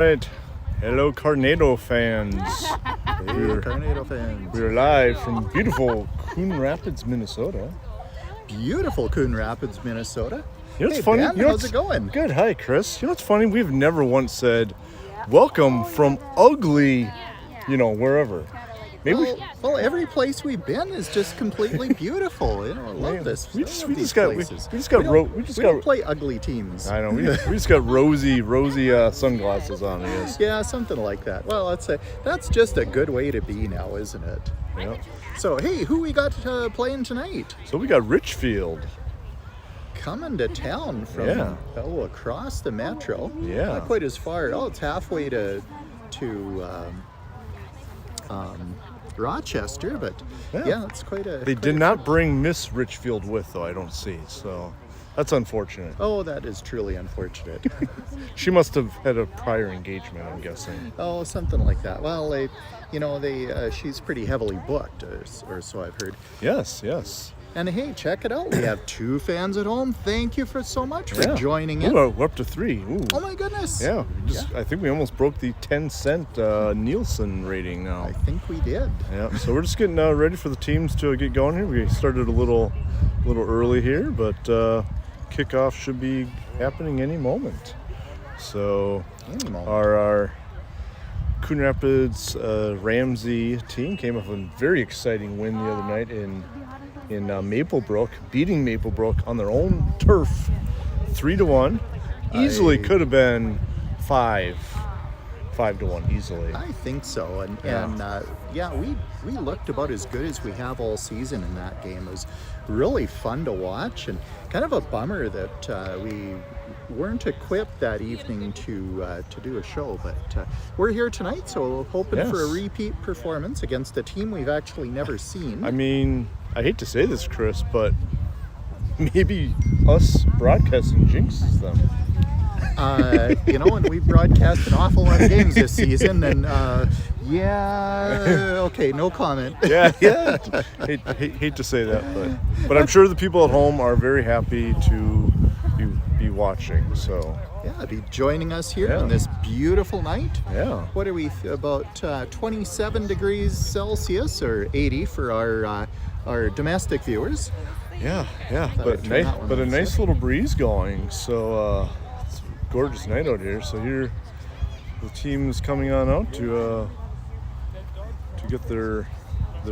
Right. Hello, Tornado fans. Hey, Tornado fans. We're live from beautiful Coon Rapids, Minnesota. Beautiful Coon Rapids, Minnesota. You know what's Hey, funny? Ben, how's it going? Good. Hi, Chris. You know what's funny? We've never once said, welcome from ugly, wherever. Maybe Well, every place we've been is just completely beautiful. I love this. we I just love these got places. we just got we don't play ugly teams. I know. We just got rosy sunglasses on. Yes. Yeah, something like that. Well, that's just a good way to be now, isn't it? Yeah. So, hey, who we got playing tonight? So we got Richfield. Coming to town from across the metro. Yeah. Not quite as far. Oh, it's halfway to Rochester, but yeah, it's quite a. They did not bring Miss Richfield with, though. I don't see. So that's unfortunate. Oh, that is truly unfortunate. She must have had a prior engagement, I'm guessing. Oh, something like that. Well, she's pretty heavily booked, or so I've heard. Yes. And hey, check it out. We have 2 fans at home. Thank you so much for joining in. Ooh, we're up to 3. Ooh. Oh my goodness. Yeah, I think we almost broke the 10-cent Nielsen rating now. I think we did. Yeah, so we're just getting ready for the teams to get going here. We started a little early here, but kickoff should be happening any moment. So our Coon Rapids Ramsey team came up with a very exciting win the other night in Maplebrook, beating Maplebrook on their own turf, 3-1. Easily could have been 5-1 easily. I think so, and we looked about as good as we have all season in that game. It was really fun to watch, and kind of a bummer that we weren't equipped that evening to do a show, but we're here tonight, so hoping for a repeat performance against a team we've actually never seen. I mean, I hate to say this, Chris, but maybe us broadcasting jinxes them. And we broadcast an awful lot of games this season, and okay, no comment. Yeah. Hate to say that, but I'm sure the people at home are very happy to be watching. So be joining us here on this beautiful night. Yeah. What are we about 27 degrees Celsius or 80 for our domestic viewers? Yeah. But a nice little breeze going. So it's a gorgeous night out here. So here the team is coming on out to get their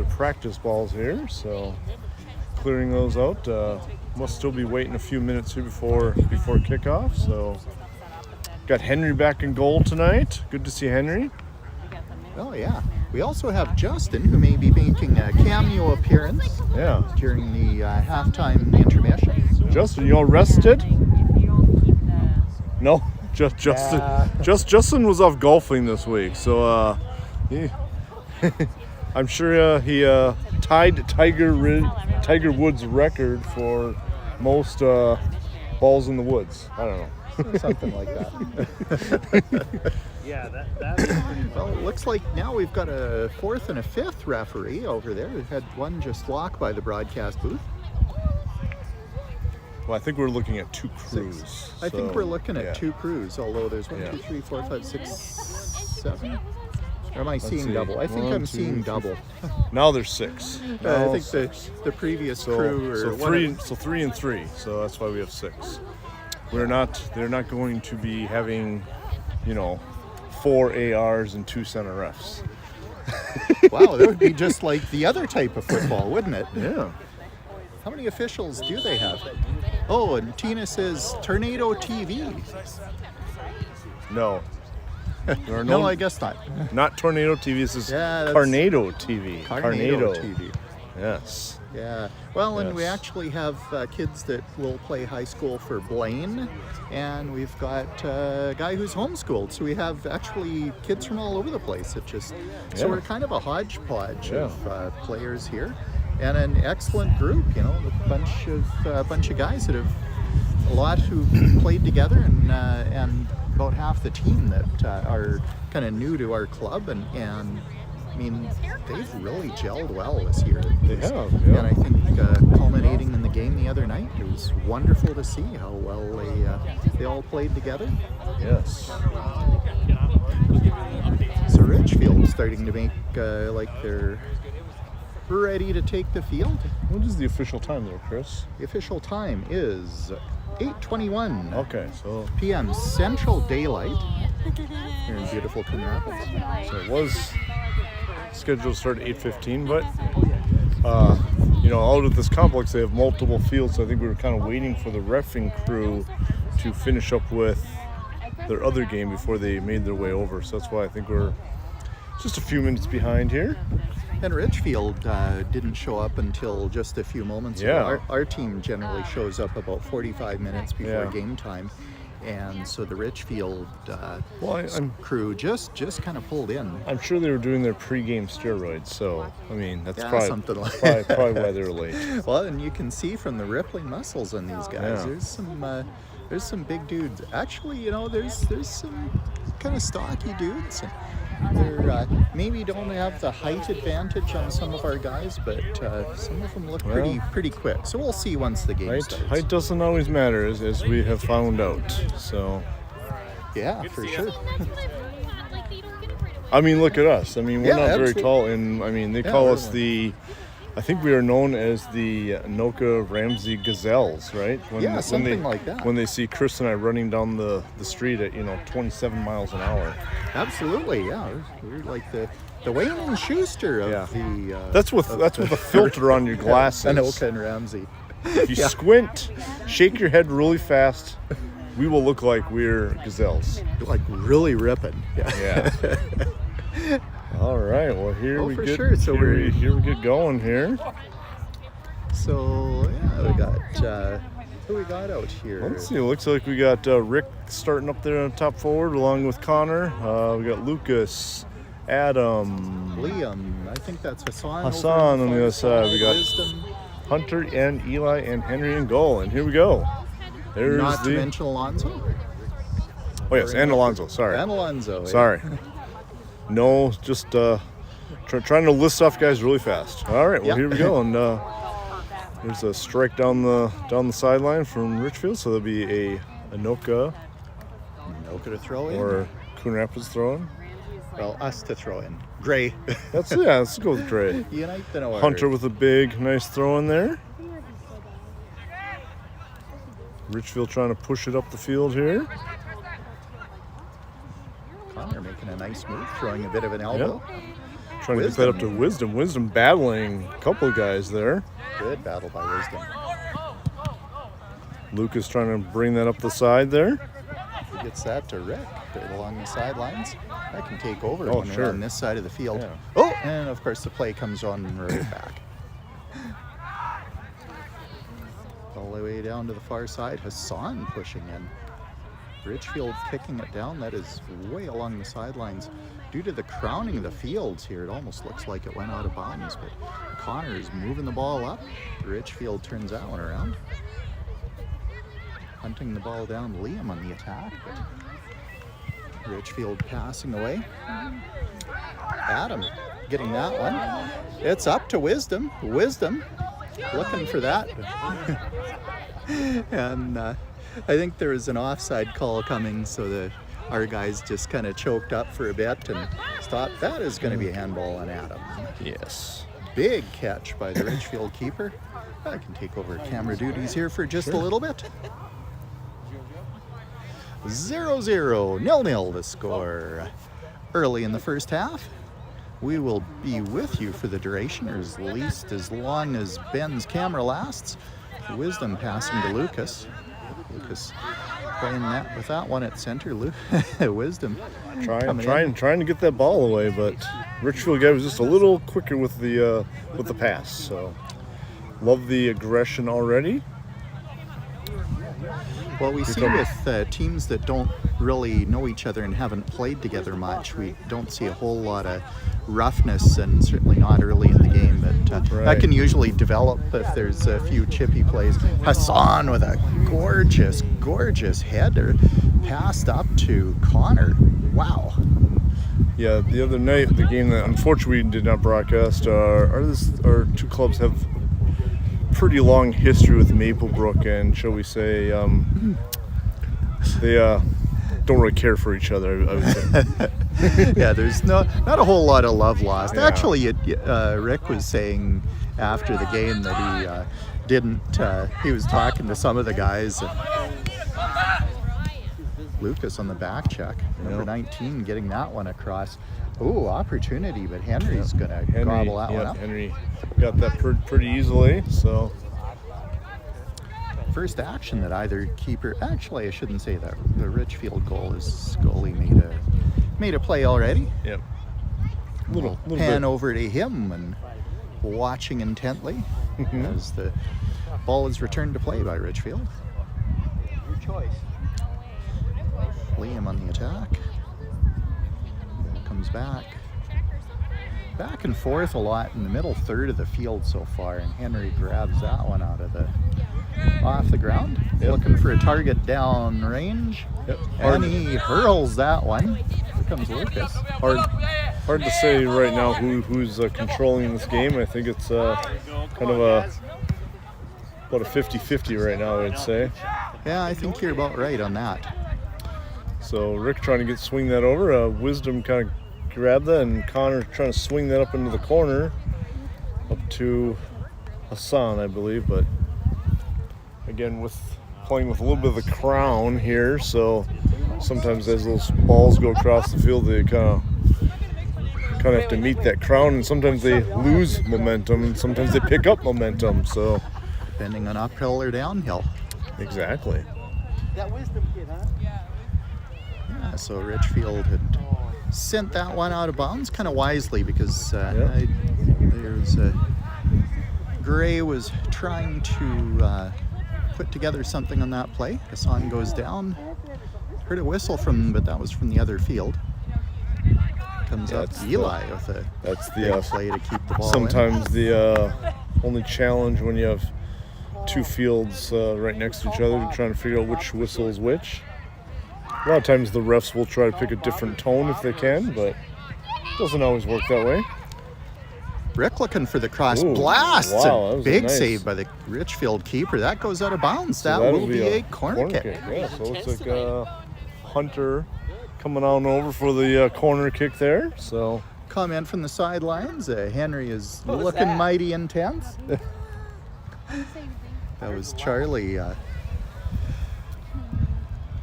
practice balls here. So clearing those out. Must still be waiting a few minutes here before kickoff. So got Henry back in goal tonight. Good to see Henry. Oh yeah. We also have Justin, who may be making a cameo appearance during the halftime intermission. Justin, you all rested? No, Justin was off golfing this week, so I'm sure he tied Tiger Woods' record for most balls in the woods. I don't know. Something like that. Well, it looks like now we've got a 4th and a 5th referee over there. We've had one just walk by the broadcast booth. Well, I think we're looking at 2 crews. I think we're looking at 2 crews, although there's 1, 2, 3, 4, 5, 6, 7. Or am I seeing double? I think I'm seeing double. Now there's 6. I think the previous crew so 3 and 3. So that's why we have 6. They're not going to be having, 4 ARs and 2 center refs. Wow, that would be just like the other type of football, wouldn't it? Yeah. How many officials do they have? Oh, and Tina says Tornado TV. No. No, I guess not. Not Tornado TV. This is Tornado TV. Tornado TV. Yes. Yeah. Well, and we actually have kids that will play high school for Blaine, and we've got a guy who's homeschooled. So we have actually kids from all over the place. So we're kind of a hodgepodge of players here, and an excellent group. A bunch of guys that have a lot who played together, and about half the team that are kind of new to our club, and I mean, they've really gelled well this year. They have, yeah. And I think culminating in the game the other night, it was wonderful to see how well they all played together. Yes. starting to make like they're ready to take the field. What is the official time there, Chris? The official time is 8:21 Okay, so p.m. Central Daylight here in beautiful Coon Rapids. So it was scheduled to start at 8:15, but out of this complex they have multiple fields, so I think we were kind of waiting for the reffing crew to finish up with their other game before they made their way over. So that's why I think we're just a few minutes behind here. And Richfield didn't show up until just a few moments ago. Our team generally shows up about 45 minutes before game time. And so the Richfield crew just kind of pulled in. I'm sure they were doing their pre-game steroids, so I mean that's something like probably why they're late. Well, and you can see from the rippling muscles on these guys. There's some big dudes. Actually, there's some kind of stocky dudes. They're maybe don't have the height advantage on some of our guys, but some of them look pretty quick. So we'll see once the game starts. Height doesn't always matter, as we have found out. So yeah, for sure. I mean, look at us. I mean, we're not absolutely. very tall, and I mean, they call us I think we are known as the Anoka Ramsey Gazelles, right? Something like that. When they see Chris and I running down the street at 27 miles an hour. Absolutely, yeah. We're like the Wayne and Schuster of the. That's with a filter on your glasses. Anoka and Ramsey. If you squint, shake your head really fast, we will look like we're gazelles. Like really ripping. Yeah. All right. Well, here we get going here. So we got who we got out here. Let's see. It looks like we got Rick starting up there on top forward, along with Connor. We got Lucas, Adam, Liam. I think that's Hassan. Hassan on the other side. We got Wisdom. Hunter and Eli and Henry in goal. And here we go. There's Not to mention Alonzo. Oh yes, and Alonzo. Sorry. And Alonzo. Sorry. No, just trying to list off guys really fast. All right, well, here we go. And there's a strike down the sideline from Richfield, so there'll be a Anoka to throw in. Or Coon Rapids throw in. Well, us to throw in. Gray. Let's go with Gray. Unite the Noir. Hunter with a big, nice throw in there. Richfield trying to push it up the field here. Connor making a nice move, throwing a bit of an elbow. Yep. Trying to get that up to Wisdom. Wisdom battling a couple of guys there. Good battle by Wisdom. Lucas trying to bring that up the side there. He gets that to Rick right along the sidelines. I can take over when sure. they're on this side of the field. Yeah. Oh, and of course the play comes on right back. All the way down to the far side, Hassan pushing in. Richfield kicking it down. That is way along the sidelines. Due to the crowning of the fields here, it almost looks like it went out of bounds, but Connor is moving the ball up. Richfield turns that one around. Hunting the ball down, Liam on the attack, but Richfield passing away. Adam getting that one. It's up to Wisdom. Wisdom looking for that. And I think there was an offside call coming, so our guys just kind of choked up for a bit and stopped. That is going to be a handball on Adam. Yes. Big catch by the Richfield keeper. I can take over camera duties here for just a little bit. 0-0, 0-0 the score. Early in the first half. We will be with you for the duration, or at least as long as Ben's camera lasts. Wisdom passing to Lucas. Lucas playing that with that one at center. Wisdom trying to get that ball away, but Richfield guy was just a little quicker with the pass. So love the aggression already. Well, we see with teams that don't really know each other and haven't played together much, we don't see a whole lot of roughness, and certainly not early in the game, but that can usually develop if there's a few chippy plays. Hassan with a gorgeous header passed up to Connor. Wow. Yeah, the other night, the game that unfortunately we did not broadcast, our two clubs have pretty long history with Maplebrook, and shall we say, they don't really care for each other, I would say. Yeah, there's not a whole lot of love lost. Yeah. Actually, Rick was saying after the game that he didn't. He was talking to some of the guys. And Lucas on the back check, number 19, getting that one across. Ooh, opportunity, but Henry's gonna gobble that one up. Henry got that pretty easily. So first action that either keeper. Actually, I shouldn't say that. The Richfield goal is goalie made a play already. Yep. Little pan over to him and watching intently as the ball is returned to play by Richfield. Your choice. Liam on the attack. Ball comes back and forth a lot in the middle third of the field so far, and Henry grabs that one off the ground, looking for a target down range, and he hurls that one. Here comes Lucas. Hard to say right now who's controlling this game. I think it's kind of about a 50-50 right now, I'd say. Yeah, I think you're about right on that. So Rick trying to swing that over. Wisdom kind of grabbed that, and Connor trying to swing that up into the corner, up to Hassan, I believe. But again, playing with a little bit of the crown here, so sometimes as those balls go across the field, they kind of have to meet that crown, and sometimes they lose momentum, and sometimes they pick up momentum. So depending on uphill or downhill. Exactly. That Wisdom kid, huh? Yeah, so Richfield had sent that one out of bounds kind of wisely because Gray was trying to put together something on that play. Hassan goes down. Heard a whistle but that was from the other field. Comes up Eli with a play to keep the ball sometimes in. The only challenge when you have two fields right next to each other, trying to figure out which whistle is which. A lot of times the refs will try to pick a different tone if they can, but it doesn't always work that way. Rick looking for the cross. Ooh, blast! wow, A big save by the Richfield keeper. That goes out of bounds. So that will be a corner kick. Yeah, so it looks like Hunter coming on over for the corner kick there. So comment from the sidelines. Henry is looking mighty intense. That was Charlie.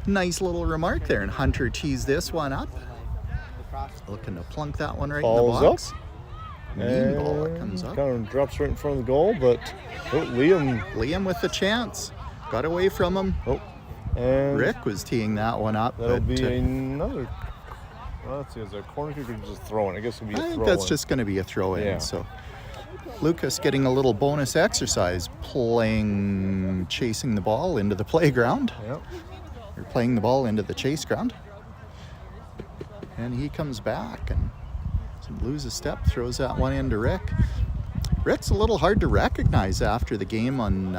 Nice little remark there, and Hunter tees this one up. Looking to plunk that one right in the box. Up. Mean ball that comes up. Kind of drops right in front of the goal, but Liam with the chance. Got away from him. And Rick was teeing that one up. That'll be another. Well, let's see, is it a corner kick or just throwing? I guess it'll be a throw-in. I think that's just going to be a throw-in. Yeah. So Lucas getting a little bonus exercise, chasing the ball into the playground. Yep. Or playing the ball into the chase ground. And he comes back and loses a step, throws that one into Rick. Rick's a little hard to recognize after the game on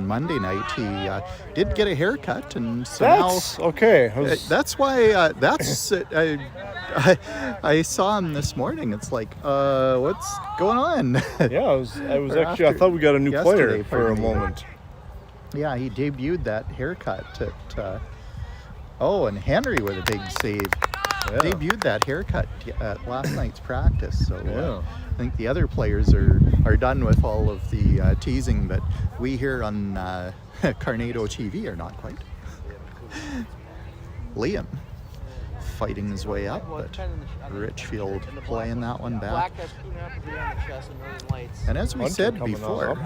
Monday night. He did get a haircut, and so that's now okay. that's why I saw him this morning. It's like, what's going on? Yeah, I was actually. I thought we got a new player for a moment. Yeah, he debuted that haircut at. And Henry with a big save. Yeah. Debuted that haircut at last night's practice. So I think the other players are done with all of the teasing, but we here on Carnado TV are not quite. Liam fighting his way up, but Richfield playing that one back. And as we said before,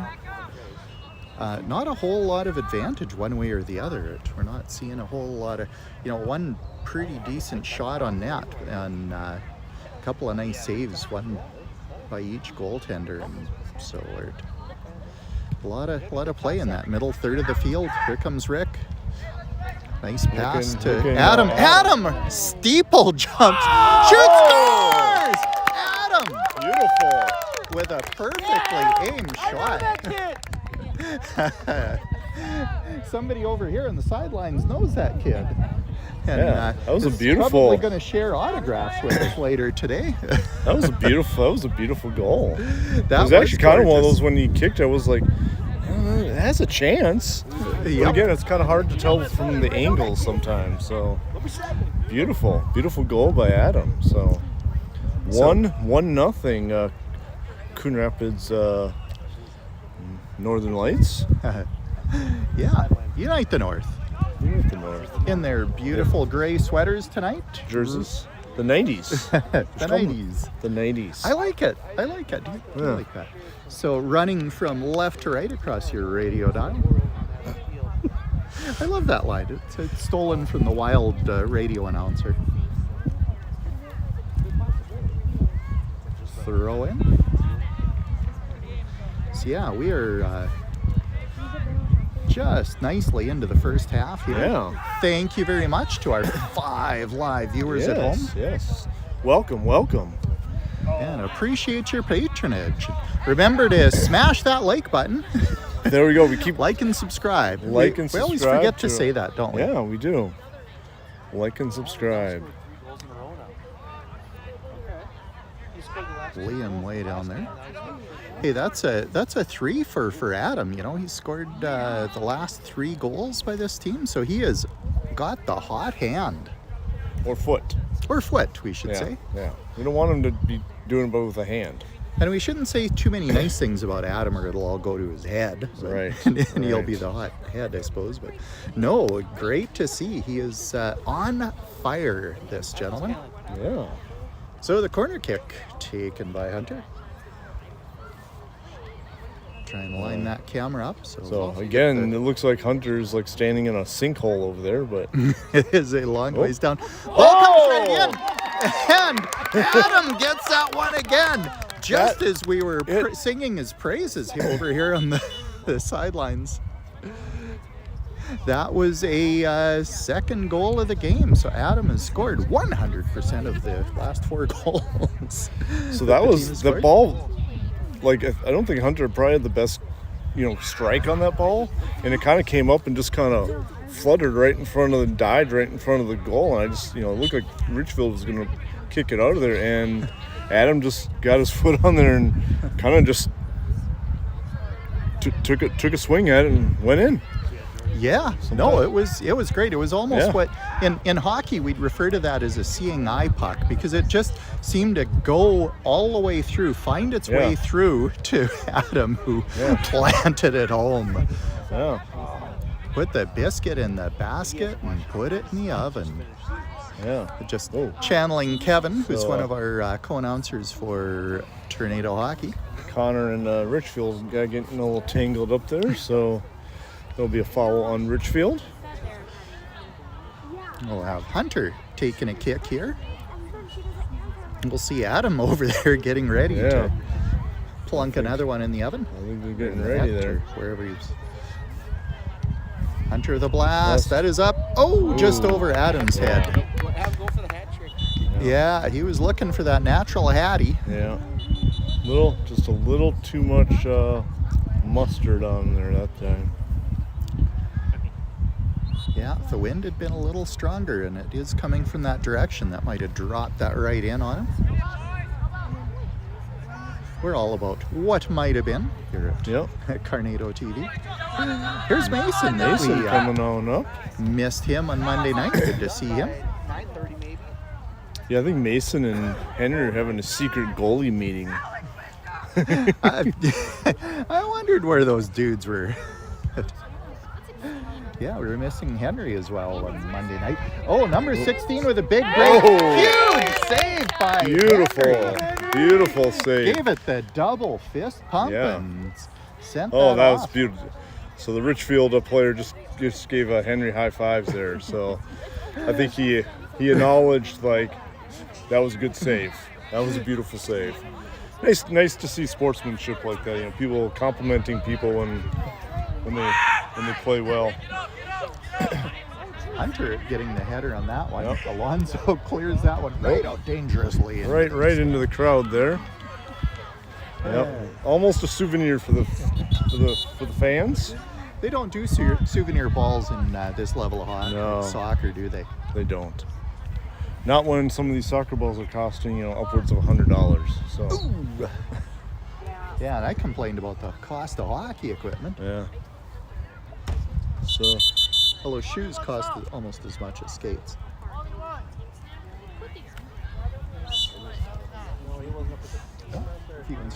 not a whole lot of advantage one way or the other. We're not seeing a whole lot of, one pretty decent shot on net and a couple of nice saves, one by each goaltender, and so we're a lot of play in that middle third of the field. Here comes Rick. Nice pass to Adam. Adam steeple jumps, shoots, scores! Adam, beautiful, with a perfectly aimed shot. Somebody over here on the sidelines knows that kid. And, that was a beautiful. Probably going to share autographs with us later today. That was a beautiful goal. It was gorgeous. actually kind of one of those when he kicked. I was like, it has a chance. But again, it's kind of hard to tell from the angle sometimes. So Beautiful goal by Adam. So 1-0. Coon Rapids Northern Lights. Yeah, Unite the North. Unite the North. In their beautiful gray sweaters tonight. Jerseys. The 90s. The 90s. The 90s. I like it. I like it. I like that. So running from left to right across your radio dial. I love that line. It's stolen from the Wild radio announcer. Throw in. So yeah, we are just nicely into the first half here. Yeah. Thank you very much to our 5 live viewers at home. Yes. Welcome. And appreciate your patronage. Remember to smash that like button. There we go. We keep like and subscribe. We always forget to say that, don't we? Yeah, we do. Like and subscribe. Liam way down there. Hey, that's a 3 for Adam. You know, he scored the last 3 goals by this team, so he has got the hot hand. Or foot. Or foot, we should say. Yeah. We don't want him to be doing it both with a hand. And we shouldn't say too many nice things about Adam or it'll all go to his head. Right. And he'll be the hot head, I suppose. But no, great to see. He is on fire, this gentleman. Yeah. So the corner kick taken by Hunter. Try and line that camera up. So again, it looks like Hunter's like standing in a sinkhole over there, but it is a long ways down. Ball comes right in. And Adam gets that one again. Just as we were singing his praises over here on the sidelines. That was a second goal of the game. So Adam has scored 100% of the last 4 goals. So that was the ball. Like, I don't think Hunter probably had the best, strike on that ball. And it kind of came up and just kind of fluttered right in front of died right in front of the goal. And I just, it looked like Richfield was going to kick it out of there. And Adam just got his foot on there and kind of just took a swing at it and went in. Yeah, no, it was great. It was almost what in hockey we'd refer to that as a seeing eye puck, because it just seemed to go all the way through, find its way through to Adam, who planted it home. Yeah. Put the biscuit in the basket and put it in the oven. Yeah. Just channeling Kevin, who's one of our co-announcers for Tornado Hockey. Connor and Richfield got getting a little tangled up there, so there'll be a foul on Richfield. We'll have Hunter taking a kick here. We'll see Adam over there getting ready to plunk another one in the oven. I think they're getting ready there. Wherever he's. Hunter the blast. That is up. Just over Adam's head. Go for the hat trick. Yeah, he was looking for that natural hattie. Yeah. Just a little too much mustard on there that time. Yeah, if the wind had been a little stronger, and it is coming from that direction, that might have dropped that right in on him. We're all about what might have been here at Carnado TV. Here's Mason. Mason coming on up. Missed him on Monday night. Good to see him. 9:30 maybe. Yeah, I think Mason and Henry are having a secret goalie meeting. I wondered where those dudes were. Yeah, we were missing Henry as well on Monday night. Number 16 with a big break. Huge save by Henry. Beautiful save. Gave it the double fist pump and sent that that off. was beautiful. So the Richfield player just gave Henry high fives there. So I think he acknowledged that was a good save. That was a beautiful save. Nice to see sportsmanship like that. People complimenting people when they play well. Hunter getting the header on that one. Alonso clears that one right out dangerously. Right into the crowd there. Yep. Almost a souvenir for the fans. They don't do souvenir balls in this level of soccer, do they? They don't. Not when some of these soccer balls are costing upwards of $100. So. Ooh. Yeah, and I complained about the cost of hockey equipment. Yeah. So. Although shoes cost almost as much as skates.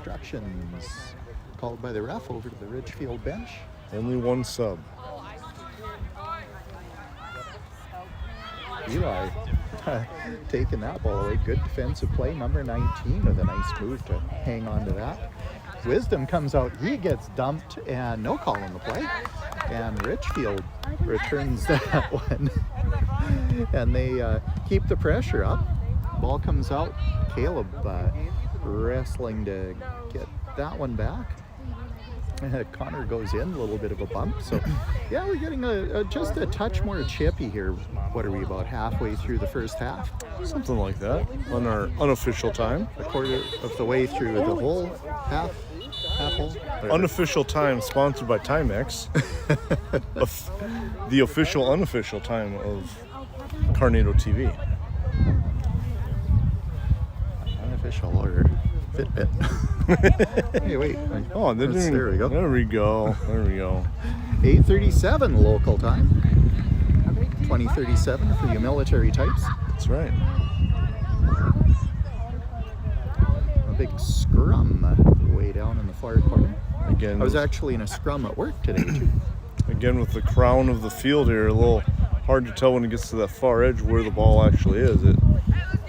instructions called by the ref over to the Richfield bench. Only one sub. Eli taking that ball away. Good defensive play. Number 19 with a nice move to hang on to that. Wisdom comes out. He gets dumped and no call on the play. And Richfield returns that one. And they keep the pressure up. Ball comes out. Caleb wrestling to get that one back. Connor goes in, a little bit of a bump. So, yeah, we're getting just a touch more chippy here. What are we, about halfway through the first half? Something like that on our unofficial time. A quarter of the way through the whole half hole. Unofficial time sponsored by Timex. The official unofficial time of Carnado TV. Unofficial or Fitbit. Hey, wait. Oh, there we go. There we go. 8:37 local time. 20:37 for you military types. That's right. A big scrum way down in the far corner. Again, I was actually in a scrum at work today too. Again, with the crown of the field here, a little hard to tell when it gets to that far edge where the ball actually is. It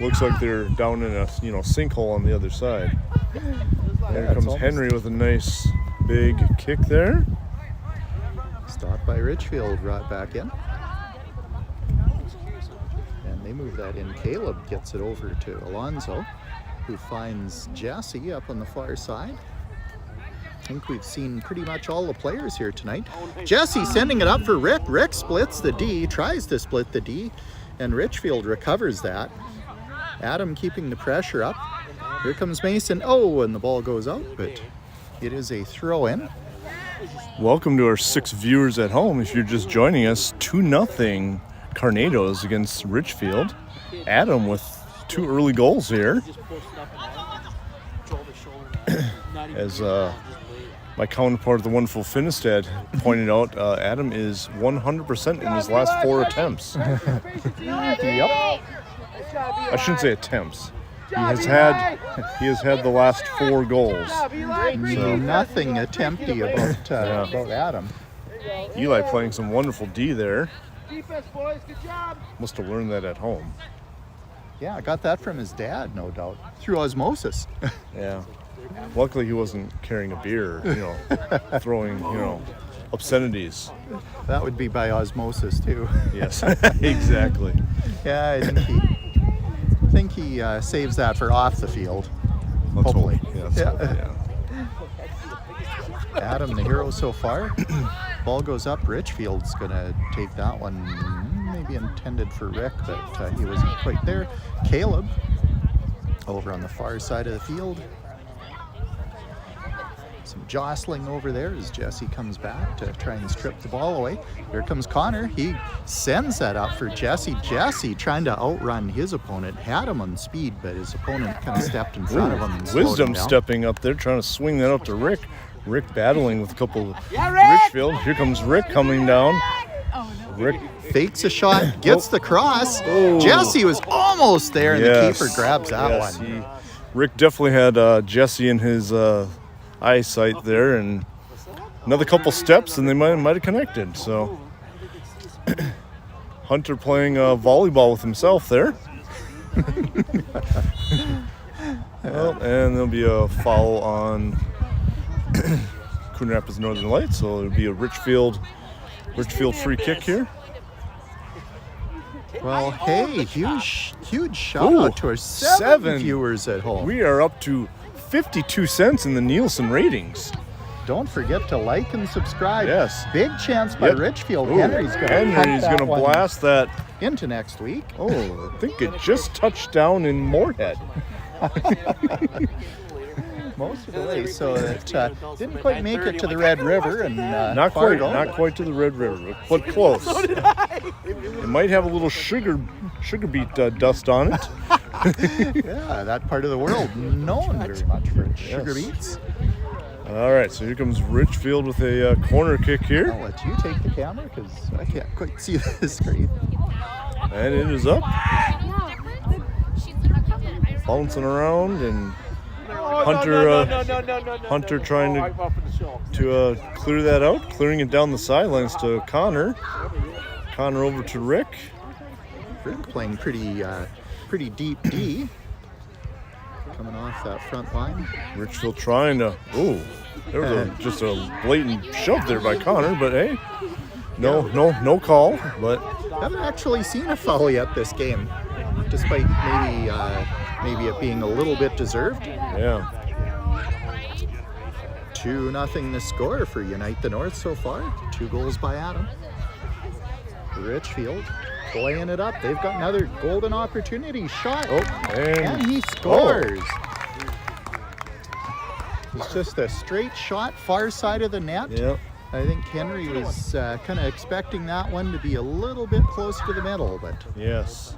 looks like they're down in a sinkhole on the other side. There comes Henry with a nice big kick there. Stopped by Richfield, brought back in. And they move that in. Caleb gets it over to Alonzo, who finds Jesse up on the far side. I think we've seen pretty much all the players here tonight. Jesse sending it up for Rick. Rick splits the D, tries to split the D, and Richfield recovers that. Adam keeping the pressure up. Here comes Mason. Oh, and the ball goes out, but it is a throw-in. Welcome to our 6 viewers at home. If you're just joining us, 2-0 Carnados against Richfield. Adam with 2 early goals here. As my counterpart, the wonderful Finistad, pointed out, Adam is 100% in his last 4 attempts. Yep. I shouldn't say attempts. He has had the last 4 goals. So nothing attempty about Adam. Eli playing some wonderful D there. Defense, boys. Good job. Must have learned that at home. Yeah, I got that from his dad, no doubt, through osmosis. Yeah. Luckily, he wasn't carrying a beer, throwing, obscenities. That would be by osmosis too. Yes, exactly. Yeah, I think he saves that for off the field. Let's Hopefully. hope. Yeah, let's hope, yeah. Adam, the hero so far. Ball goes up. Richfield's gonna take that one. Maybe intended for Rick, but he wasn't quite there. Caleb over on the far side of the field. Some jostling over there as Jesse comes back to try and strip the ball away. Here comes Connor. He sends that up for Jesse. Jesse trying to outrun his opponent. Had him on speed, but his opponent kind of stepped in front of him and slowed him Wisdom down. stepping up there, trying to swing that up to Rick. Rick battling with a couple of Richfield. Here comes Rick coming down. Rick Fakes a shot, gets the cross. Jesse was almost there, and the keeper grabs that one. Rick definitely had Jesse in his eyesight there, and another couple steps, and they might have connected. So Hunter playing volleyball with himself there. Well, and there'll be a foul on Coon Rapids Northern Lights, so it'll be a Richfield free kick here. Well, hey, huge shout out to our 7 viewers at home. We are up to 52 cents in the Nielsen ratings. Don't forget to like and subscribe. Yes. Big chance by Richfield. Henry's going to blast that into next week. Oh, I think it just touched down in Moorhead. Most of the way, so it didn't quite make it to the Red River, and not quite to the Red River, but close. It might have a little sugar beet dust on it. Yeah, that part of the world known very much for its sugar beets. All right, so here comes Richfield with a corner kick here. I'll let you take the camera because I can't quite see the screen. And it is up. Bouncing around and Hunter trying to clear that out, clearing it down the sidelines to Connor. Connor over to Rick. Rick playing pretty deep D. Coming off that front line. Richfield trying to. Ooh, there was just a blatant shove there by Connor, but hey, no call. But haven't actually seen a foul yet this game, despite maybe it being a little bit deserved. Yeah. 2-0 the score for Unite the North so far. 2 goals by Adam. Richfield playing it up. They've got another golden opportunity shot. Oh, and he scores. It's just a straight shot, far side of the net. Yep. I think Henry was kind of expecting that one to be a little bit close to the middle, but yes.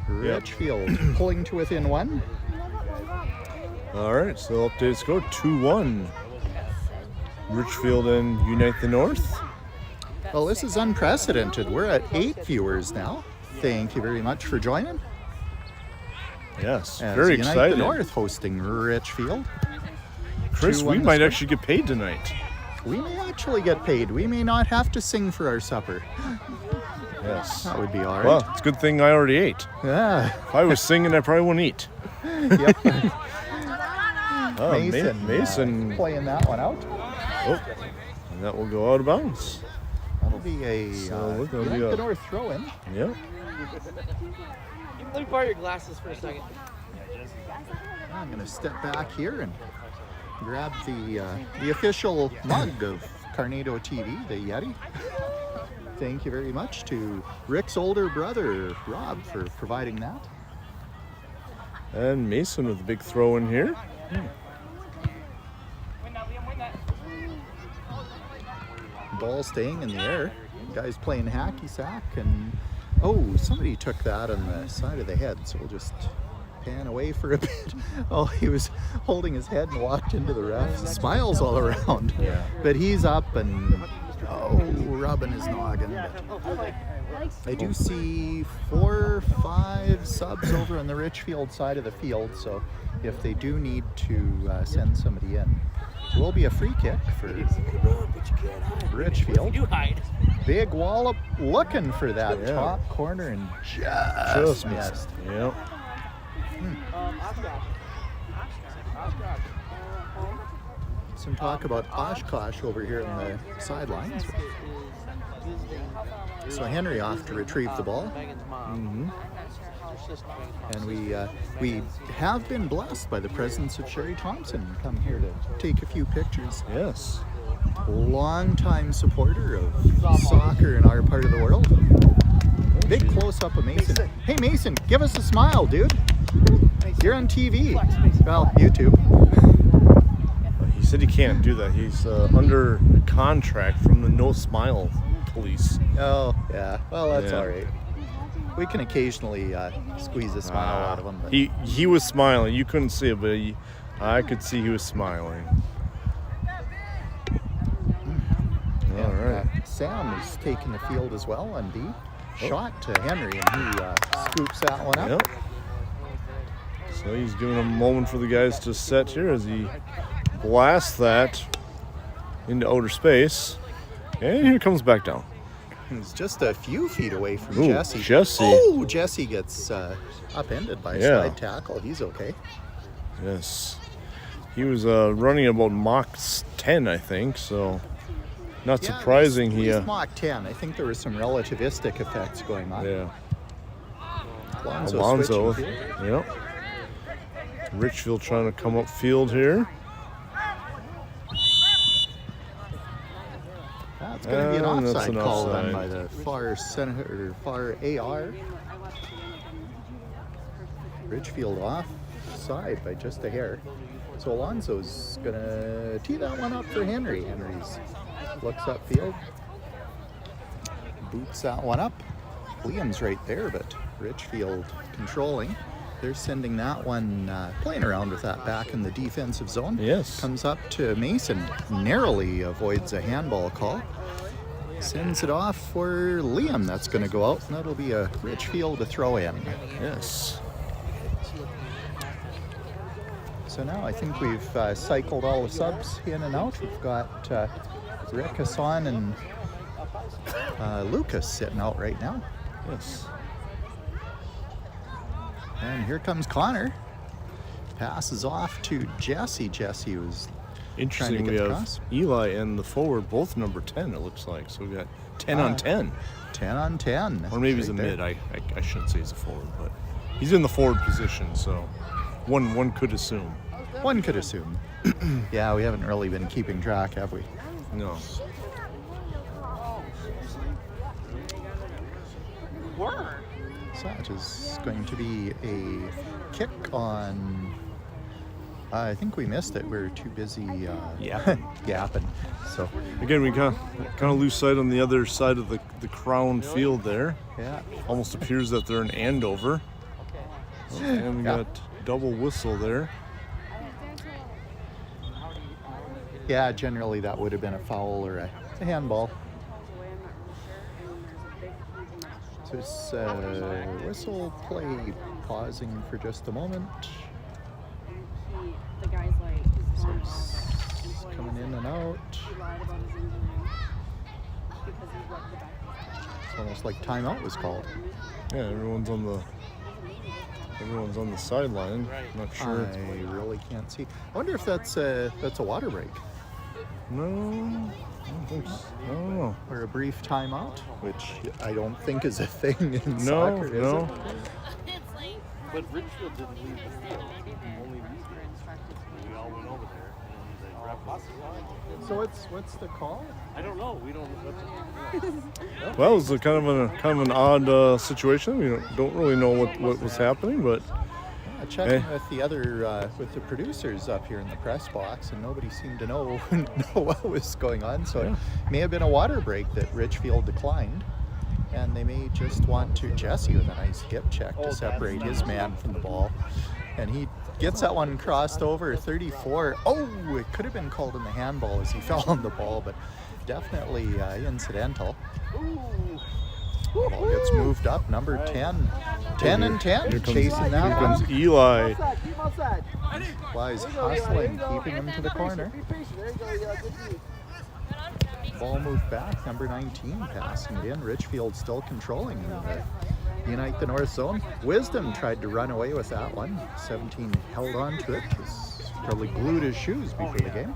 Richfield pulling to within 1. All right, so updated score 2-1. Richfield and Unite the North. Well, this is unprecedented. We're at 8 viewers now. Thank you very much for joining. Yes, As very Unite excited. the North hosting Richfield. Chris, we might actually get paid tonight. We may actually get paid. We may not have to sing for our supper. Yes. That would be all right. Well, it's a good thing I already ate. Yeah. If I was singing, I probably wouldn't eat. Yep. Oh, Mason playing that one out. Oh, and that will go out of bounds. That'll be a Unite the North throw-in. Yeah. Let me borrow your glasses for a second. I'm going to step back here and grab the official mug of Carnado TV, the Yeti. Thank you very much to Rick's older brother, Rob, for providing that. And Mason with a big throw in here. Ball staying in the air. Guys playing hacky sack, and somebody took that on the side of the head, so we'll just pan away for a bit. Oh, he was holding his head and walked into the ref. Smiles all around. Yeah. But he's up and rubbing his noggin. I do see 4 or 5 subs over on the Richfield side of the field, so if they do need to send somebody in. There will be a free kick for Richfield. Big wallop looking for that top corner and just missed. Yep. Some talk about Oshkosh over here on the sidelines. So Henry off to retrieve the ball. Mm-hmm. And we have been blessed by the presence of Sherry Thompson, come here to take a few pictures. Yes. Longtime supporter of soccer in our part of the world. Big close-up of Mason. Hey Mason, give us a smile, dude. You're on TV. Well, YouTube. He said he can't do that. He's under contract from the No Smile police. Oh, yeah. Well, that's Yeah. all right. We can occasionally squeeze a smile out of him. But He was smiling. You couldn't see it, but I could see he was smiling. All right. Sam is taking the field as well on D. Shot to Henry, and he scoops that one up. Yep. So he's giving a moment for the guys to set here as he blasts that into outer space. And here comes back down. He's just a few feet away from Ooh, Jesse. Jesse. Oh, Jesse gets upended by a slide tackle. He's okay. Yes. He was running about Mach 10, I think, so not surprising. He's Mach 10. I think there were some relativistic effects going on. Yeah. Alonzo. switching field. Yep. Richfield trying to come up field here. That's going to be an And that's offside an call offside. done by the far center, or far AR. Richfield offside by just a hair. So Alonso's going to tee that one up for Henry. Henry's looks upfield, boots that one up. Liam's right there, but Richfield controlling. They're sending that one, playing around with that back in the defensive zone. Yes. Comes up to Mason, narrowly avoids a handball call. Sends it off for Liam. That's going to go out, and that'll be a Richfield to throw in. Yes. So now I think we've cycled all the subs in and out. We've got Rick, Hassan, and Lucas sitting out right now. Yes. And here comes Connor. Passes off to Jesse. Jesse was Interesting. trying to We get have across. Eli and the forward both number 10. It looks like so we got 10 on 10, 10 on 10. or maybe he's a right there. mid. I shouldn't say he's a forward, but he's in the forward position. So one could assume. One could assume. Yeah, we haven't really been keeping track, have we? No. So that is going to be a kick on. I think we missed it. We were too busy yapping. So Again, we kind of lose sight on the other side of the crown field there. yeah, Almost appears that they're in Andover. And we Yeah. got double whistle there. yeah. Generally, that would have been a foul or a handball. So it's whistle play pausing for just a moment. The guy's like, he's So gone. it's coming in and out. He lied about his injury because he rubbed the back of his head. It's almost like timeout was called. Yeah, everyone's on the sideline. Not sure. I really can't see. I wonder if that's a water break No, I don't think so. I don't know. or a brief timeout, which I don't think is a thing in No, soccer, is no. it? But Richfield didn't leave the field. Only these guys. We all went over there and they grabbed us. So what's the call? I don't know. We don't. Well, it was a kind of an odd situation. We don't really know what was happening, but Checking Hey. with the other with the producers up here in the press box, and nobody seemed to know what was going on. So Yeah. it may have been a water break that Richfield declined, and they may just want to Jesse with a nice hip check to separate his man from the ball, and he gets that one crossed over 34. Oh, it could have been called in the handball as he fell on the ball, but definitely incidental. Ball gets moved up, number 10. 10 and 10, here comes, chasing that here one. comes Eli. Outside. Keep outside. Wise hustling, keeping him to the corner. Be patient. There you go. Yeah, good D. Ball moved back, number 19 passing it in. Richfield still controlling unite the north zone. Wisdom tried to run away with that one. 17 held on to it. He's probably glued his shoes before the game.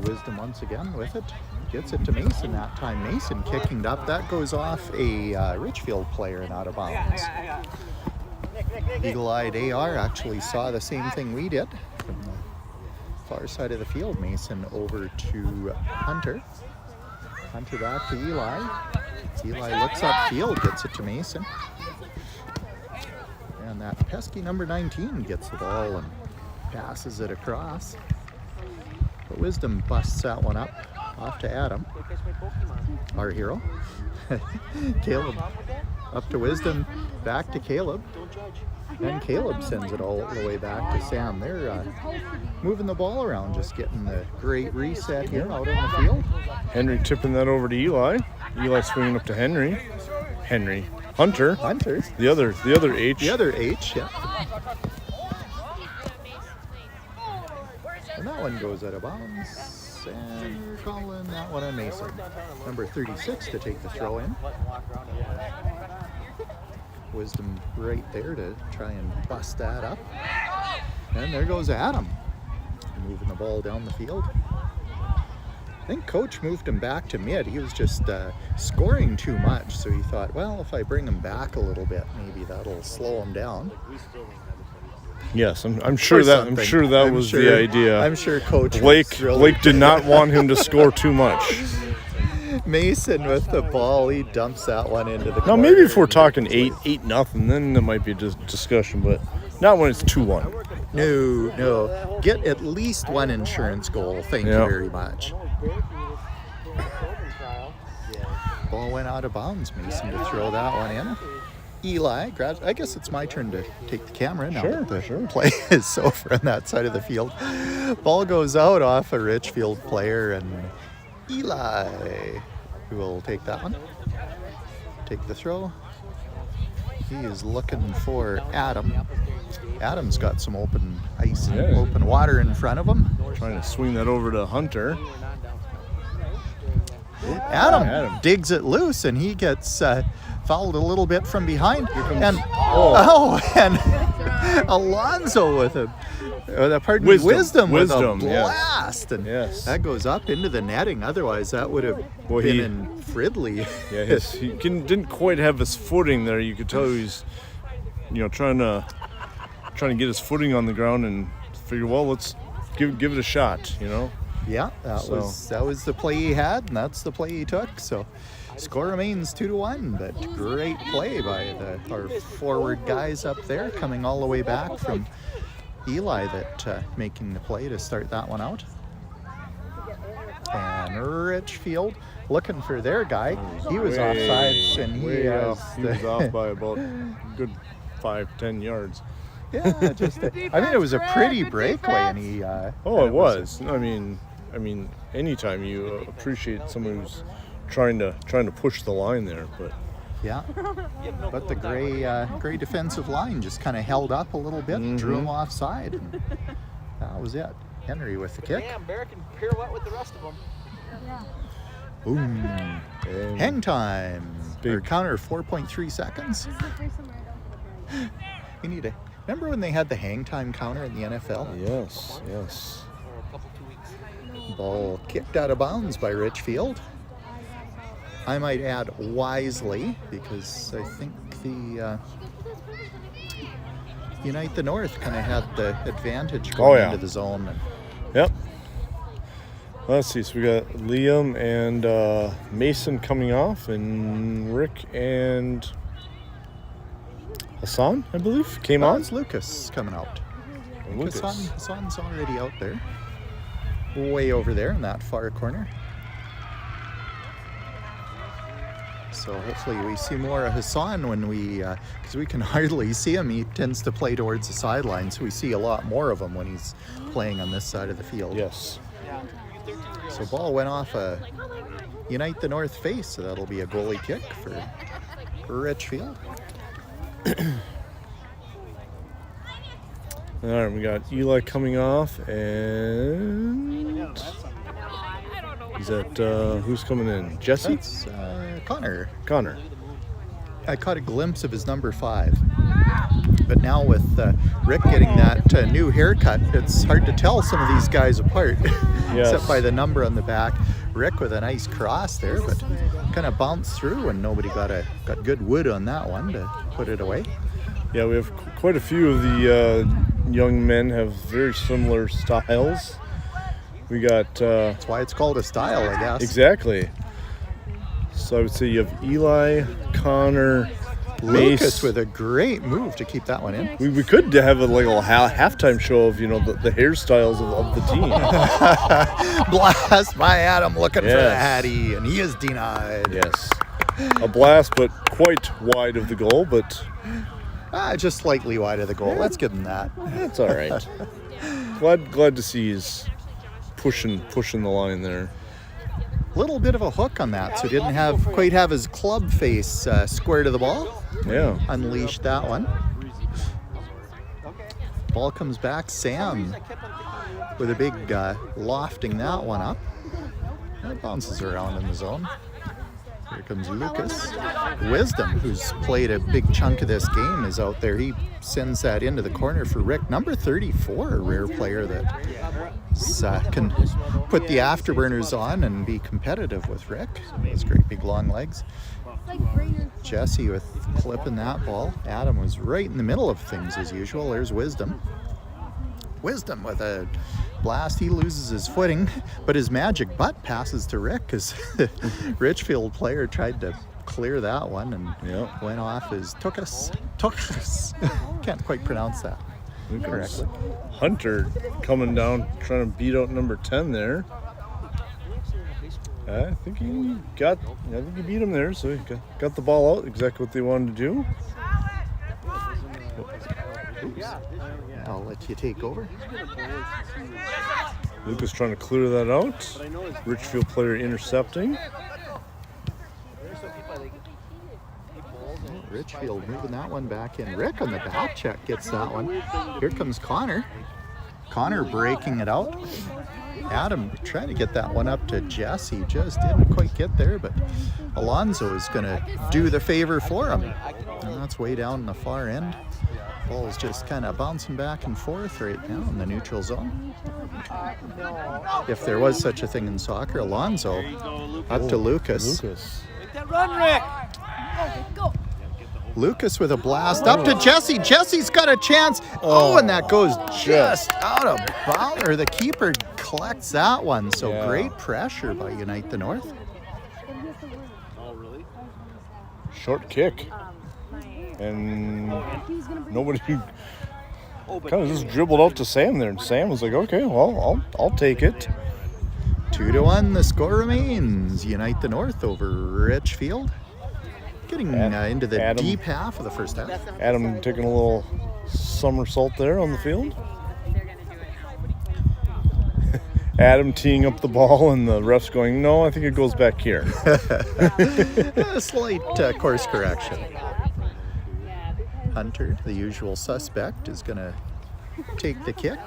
Wisdom once again with it. Gets it to Mason that time. Mason kicking it up. That goes off a Richfield player and out of bounds. Eagle-eyed AR actually saw the same thing we did from the far side of the field. Mason over to Hunter. Hunter back to Eli. Eli looks upfield, gets it to Mason. And that pesky number 19 gets the ball and passes it across. But Wisdom busts that one up, off to Adam, our hero. Caleb up to Wisdom, back to Caleb. And Caleb sends it all the way back to Sam. They're moving the ball around, just getting the great reset here out on the field. Henry tipping that over to Eli. Eli swinging up to Henry. Hunter. Hunter, The other H. the other H, yeah. And that one goes out of bounds. And we're calling that one on Mason. Number 36 to take the throw in. Wisdom right there to try and bust that up. And there goes Adam, moving the ball down the field. I think coach moved him back to mid. He was just scoring too much, so he thought, well, if I bring him back a little bit, maybe that'll slow him down. Yes, I'm sure that was the idea. I'm sure coach Blake was really did not want him to score too much. Mason with the ball, he dumps that one into the Now corner. maybe if we're talking 8-0, then there might be just discussion, but not when it's 2-1. No. Get at least one insurance goal. Thank you Yeah. very much. Ball went out of bounds. Mason to throw that one in. Eli grabs. I guess it's my turn to take the camera now. Sure, that the sure. play is over on that side of the field. Ball goes out off a Richfield player, and Eli will take that one. Take the throw. He is looking for Adam. Adam's got some open ice and Yeah. open water in front of him. Trying to swing that over to Hunter. Adam digs it loose, and he gets fouled a little bit from behind. And and Alonzo with a Wisdom with a blast, and that goes up into the netting. Otherwise, that would have been in Fridley. Yeah, he didn't quite have his footing there. You could tell he's, trying to get his footing on the ground and figure, well, let's give it a shot. Yeah, that was the play he had, and that's the play he took. So, score remains 2-1. But great play by our forward guys up there, coming all the way back from Eli, that making the play to start that one out. And Richfield looking for their guy. He was offsides, and he was off by about a good 5-10 yards. Yeah, it was a pretty breakaway, and he. It was. I mean, anytime you appreciate someone who's trying to push the line there, but. Yeah, but the gray defensive line just kind of held up a little bit, drew him offside, and that was it. Henry with the kick. Damn, Bear can pirouette with the rest of them. Yeah. Boom. Hang time. Or counter 4.3 seconds. This is the first summer I don't get a break. We need to. Remember when they had the hang time counter in the NFL? Yes. For a couple 2 weeks. Ball kicked out of bounds by Richfield. I might add wisely, because I think the Unite the North kind of had the advantage going into the zone. Yep. Let's see. So we got Liam and Mason coming off, and Rick and Hassan, I believe, came on. It's Lucas coming out. Lucas. Hassan's already out there. Way over there in that far corner. So hopefully we see more of Hassan when because we can hardly see him. He tends to play towards the sideline, so we see a lot more of him when he's playing on this side of the field. Yes. So ball went off a Unite the North face, so that'll be a goalie kick for Richfield. All right, we got Eli coming off, and is that who's coming in? Jesse? That's Connor. Connor. I caught a glimpse of his number 5. But now with Rick getting that new haircut, it's hard to tell some of these guys apart, except by the number on the back. Rick with a nice cross there, but kind of bounced through, and nobody got good wood on that one to put it away. Yeah, we have quite a few of the young men have very similar styles. We got... That's why it's called a style, I guess. Exactly. So I would say you have Eli, Connor, Lucas Mace. with a great move to keep that one in. We could have a little halftime show of, the hairstyles of the team. Blast by Adam looking for the Hattie, and he is denied. Yes. A blast, but quite wide of the goal, but... Just slightly wide of the goal. Let's give him that. That's all right. Glad to see he's pushing the line there. Little bit of a hook on that, so didn't quite have his club face square to the ball. Yeah. Unleashed that one. Ball comes back. Sam with a big lofting that one up. And it bounces around in the zone. Here comes Lucas. Wisdom, who's played a big chunk of this game, is out there. He sends that into the corner for Rick. Number 34, a rare player that can put the afterburners on and be competitive with Rick. His great big long legs. Jesse with clipping that ball. Adam was right in the middle of things as usual. There's Wisdom. Wisdom with a blast. He loses his footing, but his magic butt passes to Rick because the Richfield player tried to clear that one and went off as took us. Can't quite pronounce that correctly. Hunter coming down, trying to beat out number 10 there. I think he beat him there, so he got the ball out, exactly what they wanted to do. Oops. I'll let you take over. Lucas trying to clear that out. Richfield player intercepting. Richfield moving that one back in. Rick on the back check gets that one. Here comes Connor. Connor breaking it out. Adam trying to get that one up to Jesse. Just didn't quite get there, but Alonzo is going to do the favor for him. And that's way down in the far end. Ball's just kind of bouncing back and forth right now in the neutral zone. If there was such a thing in soccer, Alonzo up to Lucas. Make that run, Rick! Lucas with a blast up to Jesse. Jesse's got a chance. Oh, and that goes just out of bounds. Or the keeper collects that one. So great pressure by Unite the North. Oh, really? Short kick. And nobody kind of just dribbled out to Sam there. And Sam was like, okay, well, I'll take it. 2-1, the score remains. Unite the North over Richfield. Getting into the deep half of the first half. Adam taking a little somersault there on the field. Adam teeing up the ball and the ref's going, no, I think it goes back here. A slight course correction. Hunter, the usual suspect, is going to take the kick.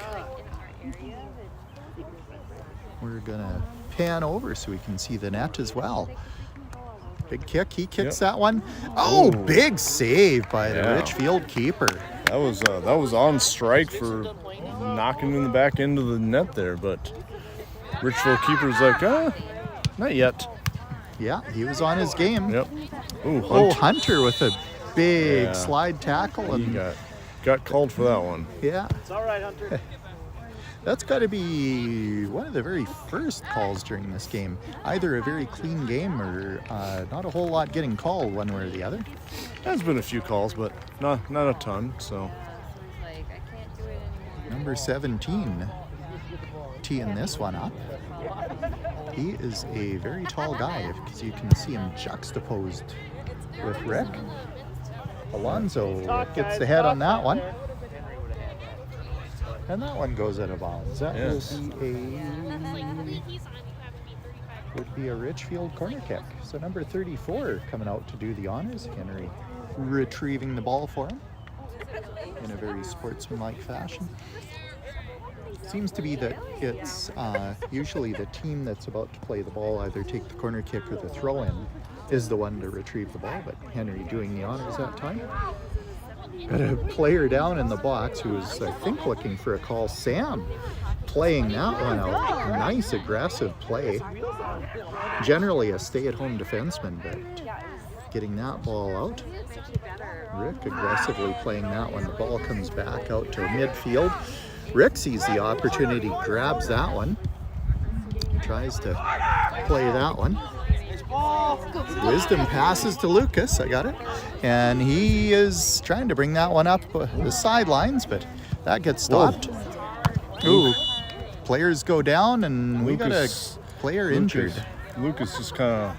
We're going to pan over so we can see the net as well. Big kick, he kicks that one. Oh, big save by the Richfield keeper. That was on strike for knocking in the back end of the net there, but Richfield keeper's like, not yet. Yeah, he was on his game. Yep. Ooh, Hunter with a big slide tackle. And he got called for that one. Yeah. It's all right, Hunter. That's got to be one of the very first calls during this game. Either a very clean game or not a whole lot getting called one way or the other. There's been a few calls, but not a ton. So number 17 teeing this one up. He is a very tall guy because you can see him juxtaposed with Rick. Alonzo gets the head on that one. And that one goes out of bounds. That would be a Richfield corner kick. So number 34 coming out to do the honors. Henry retrieving the ball for him in a very sportsmanlike fashion. Seems to be that it's usually the team that's about to play the ball, either take the corner kick or the throw in, is the one to retrieve the ball, but Henry doing the honors that time. Got a player down in the box who was, I think, looking for a call. Sam playing that one out. Nice aggressive play. Generally a stay-at-home defenseman, but getting that ball out. Rick aggressively playing that one. The ball comes back out to midfield. Rick sees the opportunity, grabs that one. Tries to play that one. Wisdom passes to Lucas, I got it. And he is trying to bring that one up the sidelines, but that gets stopped. Ooh, players go down and we got a player injured. Lucas just kind of,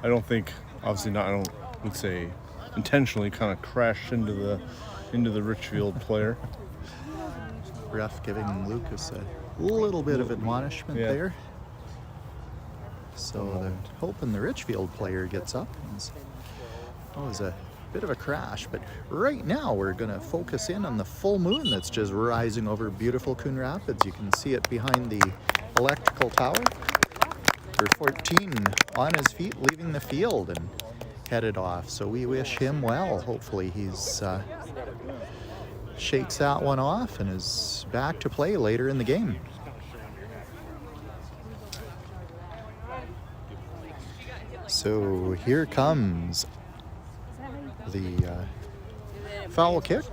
I don't think, obviously not, I would say intentionally kind of crashed into the Richfield player. Ref giving Lucas a little bit of admonishment there. So hoping the Richfield player gets up. It was a bit of a crash, but right now we're going to focus in on the full moon that's just rising over beautiful Coon Rapids. You can see it behind the electrical tower. Number 14 on his feet, leaving the field and headed off. So we wish him well. Hopefully he's shakes that one off and is back to play later in the game. So here comes the foul kick,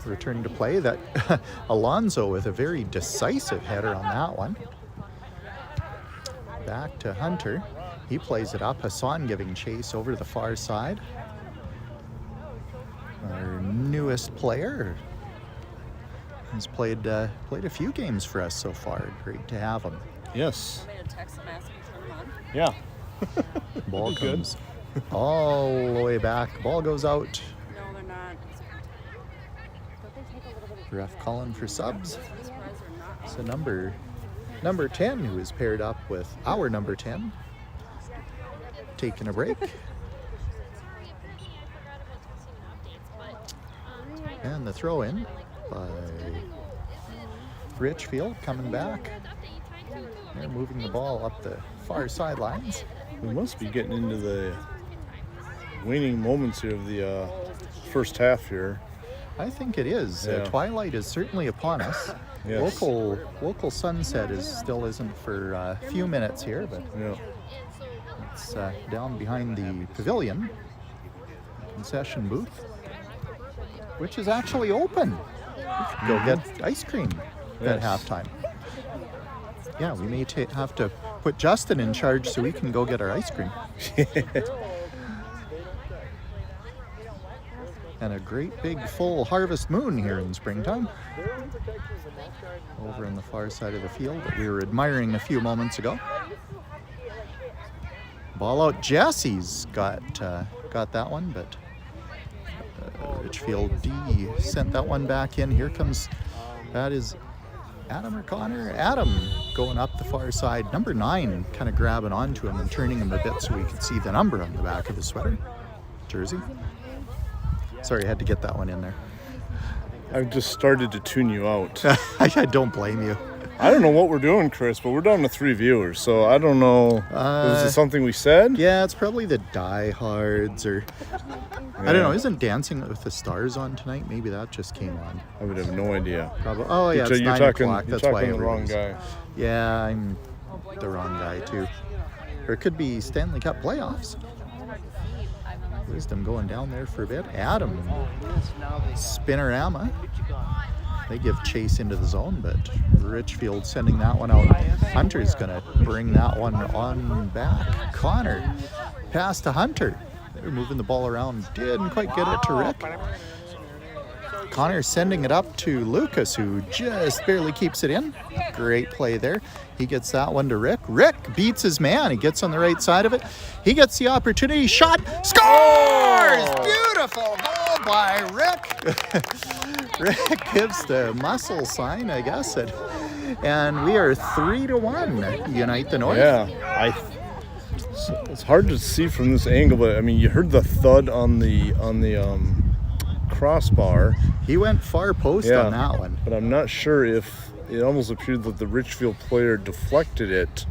return to play. That Alonzo with a very decisive header on that one. Back to Hunter. He plays it up. Hassan giving chase over to the far side. Our newest player. He's played a few games for us so far. Great to have him. Yes. Text him asking to turn him on. Yeah. Ball comes all the way back. Ball goes out. No, they're not. Don't they take a little bit of Ref calling for subs. surprise or not? So number 10, who is paired up with our number 10, taking a break. And the throw in by Richfield coming back. They're moving the ball up the far sidelines. We must be getting into the waning moments here of the first half here. I think it is. Yeah. Twilight is certainly upon us. Yes. Local sunset still isn't for a few minutes here, but Yeah. it's down behind the pavilion concession booth, which is actually open. We could go get ice cream at Yes. halftime. Yeah, we may have to put Justin in charge so we can go get our ice cream. And a great big full harvest moon here in springtime. Over on the far side of the field that we were admiring a few moments ago. Ball out. Jesse's got that one, but Richfield D sent that one back in. Here comes, that is Adam or Connor? Adam going up the far side. Number 9 kind of grabbing onto him and turning him a bit so we could see the number on the back of the sweater. Jersey. Sorry, I had to get that one in there. I've just started to tune you out. I don't blame you. I don't know what we're doing, Chris, but we're down to 3 viewers, so I don't know. Was it something we said? Yeah, it's probably the diehards or... I don't know, isn't Dancing with the Stars on tonight? Maybe that just came on. I would have no idea. Probably. Oh, yeah, it's You're 9 talking, o'clock. you're That's why talking the wrong everyone's- guy. Yeah, I'm the wrong guy, too. Or it could be Stanley Cup playoffs. Wisdom going down there for a bit. Adam, Spinorama. They give chase into the zone, but Richfield sending that one out. Hunter's going to bring that one on back. Connor, pass to Hunter. They're moving the ball around. Didn't quite get it to Rick. Connor sending it up to Lucas, who just barely keeps it in. Great play there. He gets that one to Rick. Rick beats his man. He gets on the right side of it. He gets the opportunity. Shot. Scores! Beautiful goal by Rick. Rick gives the muscle sign, I guess. And we are 3-1. Unite the North. Yeah, it's hard to see from this angle, but I mean, you heard the thud on the crossbar. He went far post on that one. But I'm not sure if it almost appeared that the Richfield player deflected it,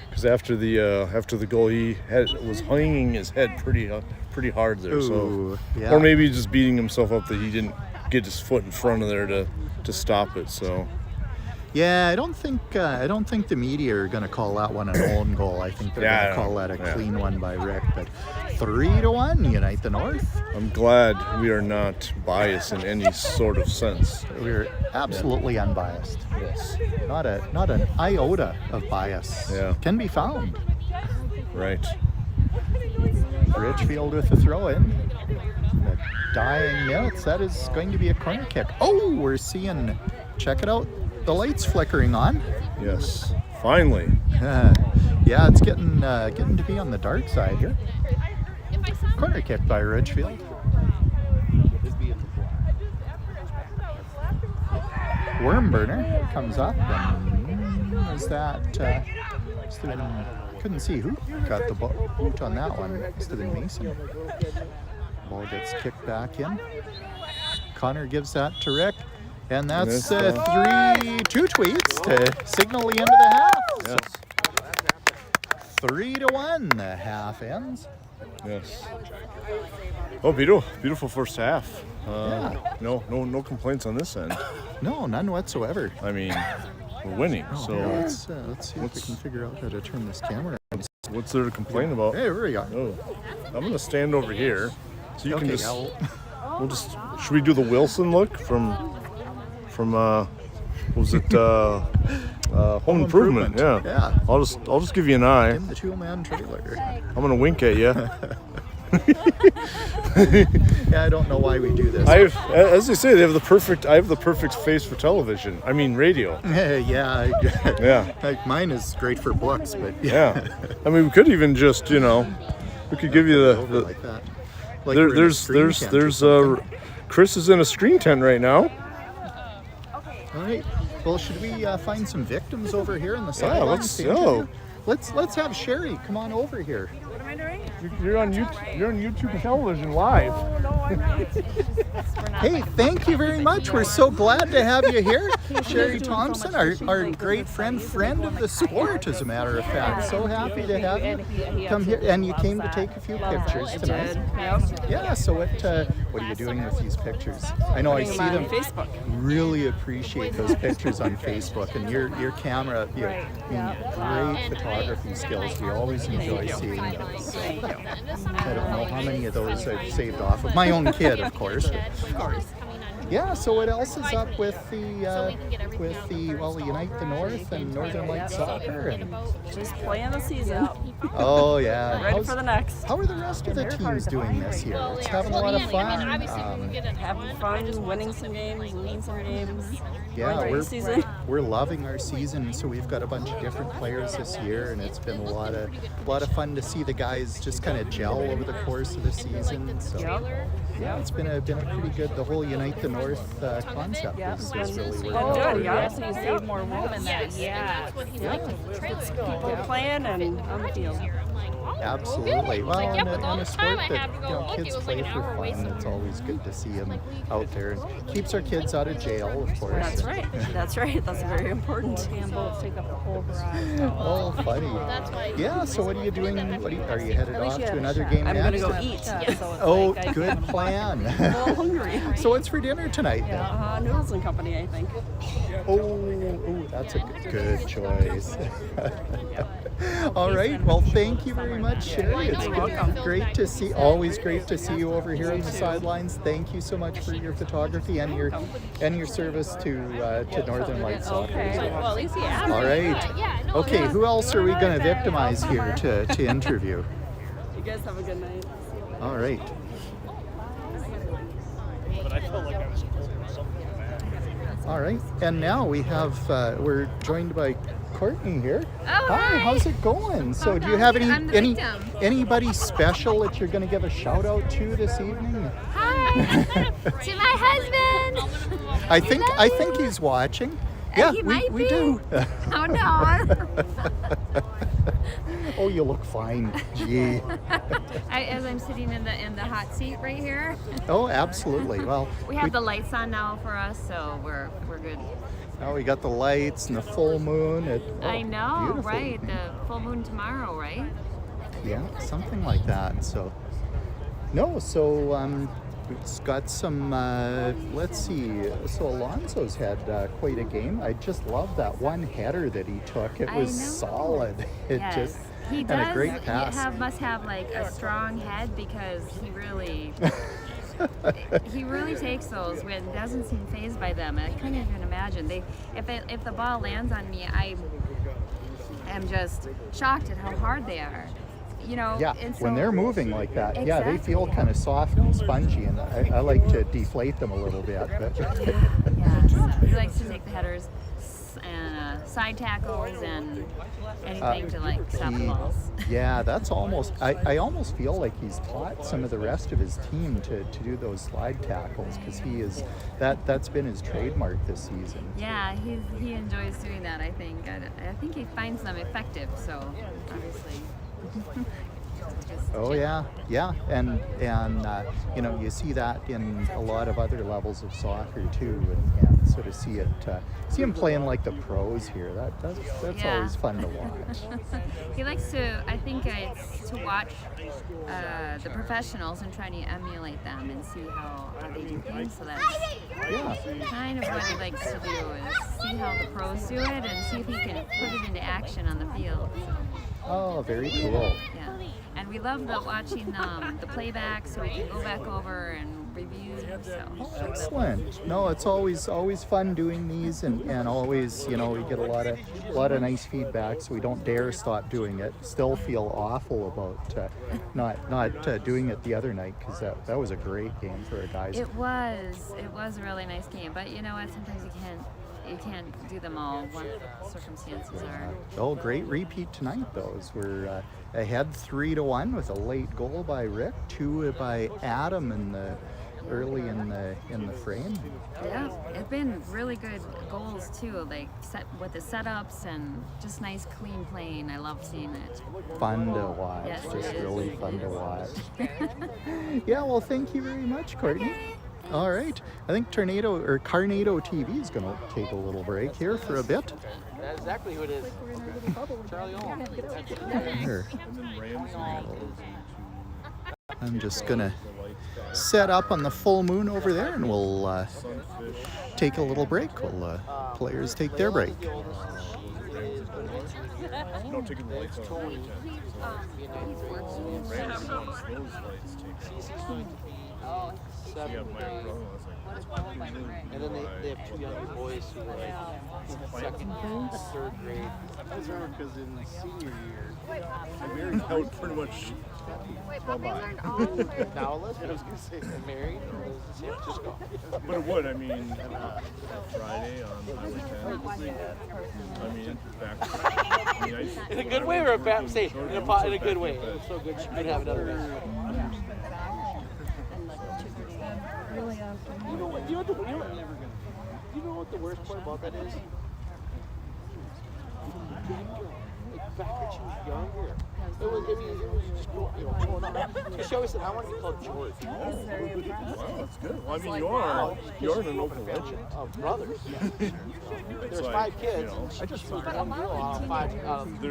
because after the goal he was hanging his head pretty hard there. Ooh, yeah. Or maybe just beating himself up that he didn't get his foot in front of there to stop it. So. Yeah, I don't think the media are going to call that one an own goal. I think they're going to call that a clean one by Rick. But 3-1, Unite the North. I'm glad we are not biased in any sort of sense. We're absolutely unbiased. Yes. Not an iota of bias can be found. Right. Richfield with the throw in. The dying minutes. That is going to be a corner kick. Oh, we're seeing. Check it out. The lights flickering on. Yes, finally. Yeah, it's getting to be on the dark side here. Corner kick by Richfield. Worm burner comes up, and is that? Couldn't see who got the boot on that one. Must have been Mason. Ball gets kicked back in. Connor gives that to Rick. And that's 2 tweets to signal the end of the half. Yes. 3-1, the half ends. Yes. Oh, beautiful first half. Yeah. No complaints on this end. No, none whatsoever. I mean, we're winning. So let's see if we can figure out how to turn this camera on. what's there to complain about? Hey, here we go. Oh, I'm gonna stand over here, so you can just. yeah, We'll just. Should we do the Wilson look from what was it? Home Improvement. Yeah. I'll just give you an eye. In the 2-man trailer. I'm gonna wink at you. Yeah, I don't know why we do this. As they say, I have the perfect face for television. I mean, radio. Yeah. Yeah. Like mine is great for books, but Yeah. I mean, we could even just, we could give you the like that. Like we're in a screen tent or something. Chris is in a screen tent right now. All right. Well, should we find some victims over here in the sidelines? Let's have Sherry come on over here. What am I doing? You're on YouTube television live. Oh no, Hey, thank you very much. We're so glad to have you here. Sherry Thompson, our great friend of the sport, as a matter of fact. So happy to have you come here. And you came to take a few pictures tonight. Yeah, so what are you doing with these pictures? I know I see them. Facebook. Really appreciate those pictures on Facebook, and your camera, great photography skills. We always enjoy seeing those. So, I don't know how many of those I've saved off of my own kid, of course. Yeah, so what else is up with the Unite the North and Northern Lights Soccer? And Just playing the season. oh yeah, Ready for the next. how are the rest of the teams doing this year? It's having a lot of fun. Having fun, winning some games, losing some games. Yeah, Going through the season. we're loving our season. So we've got a bunch of different players this year, and it's been a lot of fun to see the guys just kind of gel over the course of the season. So yeah, it's been a pretty good. The whole Unite the North concept is really working out. Good, pretty yeah. well. So you save more room in that. Yeah. It's people playing and on the field. Absolutely. Well, in a sport that kids play for fun, it's always good to see them out there. And keeps our kids out of jail, of course. That's right. That's right. That's very important. Boats take up the whole garage. Oh, funny. Yeah, so what are you doing? Are you headed off to another game I'm next? going to go eat. So it's Oh, like I good plan. I'm a little hungry. So what's for dinner tonight then? Noodles and Company, I think. Oh, that's a good choice. All right. Well, thank you very much, Sherry. It's great to see. Always great to see you over here on the sidelines. Thank you so much for your photography and your service to Northern Lights Soccer. Well, at least he asked. All right. Okay. Who else are we going to victimize here to interview? You guys have a good night. All right. But I felt like I was pulled or something. All right. And now we have we're joined by Courtney here. Oh, Hi, how's it going? So do you have I'm the victim. anybody special that you're going to give a shout out to this evening? Hi to my husband. I think he's watching. Yeah, he we might we be. do. Oh no. Oh, you look fine. Gee. As I'm sitting in the hot seat right here. Oh, absolutely. Well, We have the lights on now for us, so we're good. oh, we got the lights and the full moon. I know, beautiful. right? The full moon tomorrow, right? Yeah, something like that. So, no, so it's got some, let's see. So Alonso's had quite a game. I just love that one header that he took. It I was know. solid. It Yes. just, He and does. a great pass. Must have like a strong head because he really takes those. It doesn't seem fazed by them. I couldn't even imagine. If the ball lands on me, I am just shocked at how hard they are. Yeah, and so, when they're moving like that, yeah, they Exactly. feel kind of soft and spongy, and I like to deflate them a little bit. But Yes, he likes to take the headers and side tackles and anything to like stop the balls. Yeah, that's almost. I almost feel like he's taught some of the rest of his team to do those slide tackles because he is that's been his trademark this season. Yeah, he enjoys doing that. I think. I think he finds them effective. So obviously. Oh yeah, and you see that in a lot of other levels of soccer too, and sort of see him playing like the pros here. That's Yeah. always fun to watch. He likes to. I think it's to watch the professionals and try to emulate them and see how they do things. So that's Yeah. kind of what he likes to do is see how the pros do it and see if he can put it into action on the field. Oh, very cool. Yeah, and we love watching the playback so we can go back over and review. So Excellent. No, it's always fun doing these, and always we get a lot of nice feedback, so we don't dare stop doing it. Still feel awful about not doing it the other night because that was a great game for our guys. it was a really nice game, but you know what? Sometimes you can't do them all. What circumstances are. Oh, great repeat tonight, though. As we're ahead 3-1 with a late goal by Rick, 2 by Adam in the early in the frame. Yeah, it's been really good goals too, like with the setups and just nice clean playing. I love seeing it. Fun to watch. Yes, it Just is. really fun to watch. Yeah, well, thank you very much, Courtney. All right. I think Carnado TV is going to take a little break here for a bit. That's exactly who it is. Charlie Owen. Here. I'm just going to set up on the full moon over there, and we'll take a little break while players take their break. No, taking the lights on. Random ones, those lights take. And then they have 2 younger boys who are like second, third grade. I was remember because in senior year, I married out pretty much. Bye-bye. now Elizabeth, I was going to say they're married in San Francisco. But it would, I mean, Friday on Highway 10. I mean, back. In a good way or a bad? Say in a good way. It's so good you could have another one. You know what the worst part about that is? Like back when she was younger, it was just growing up. She always said, "I want to be called George." Wow, that's good. Well, I mean, you are an open legend. Brothers. There's 5 kids. I just was one girl out of 5.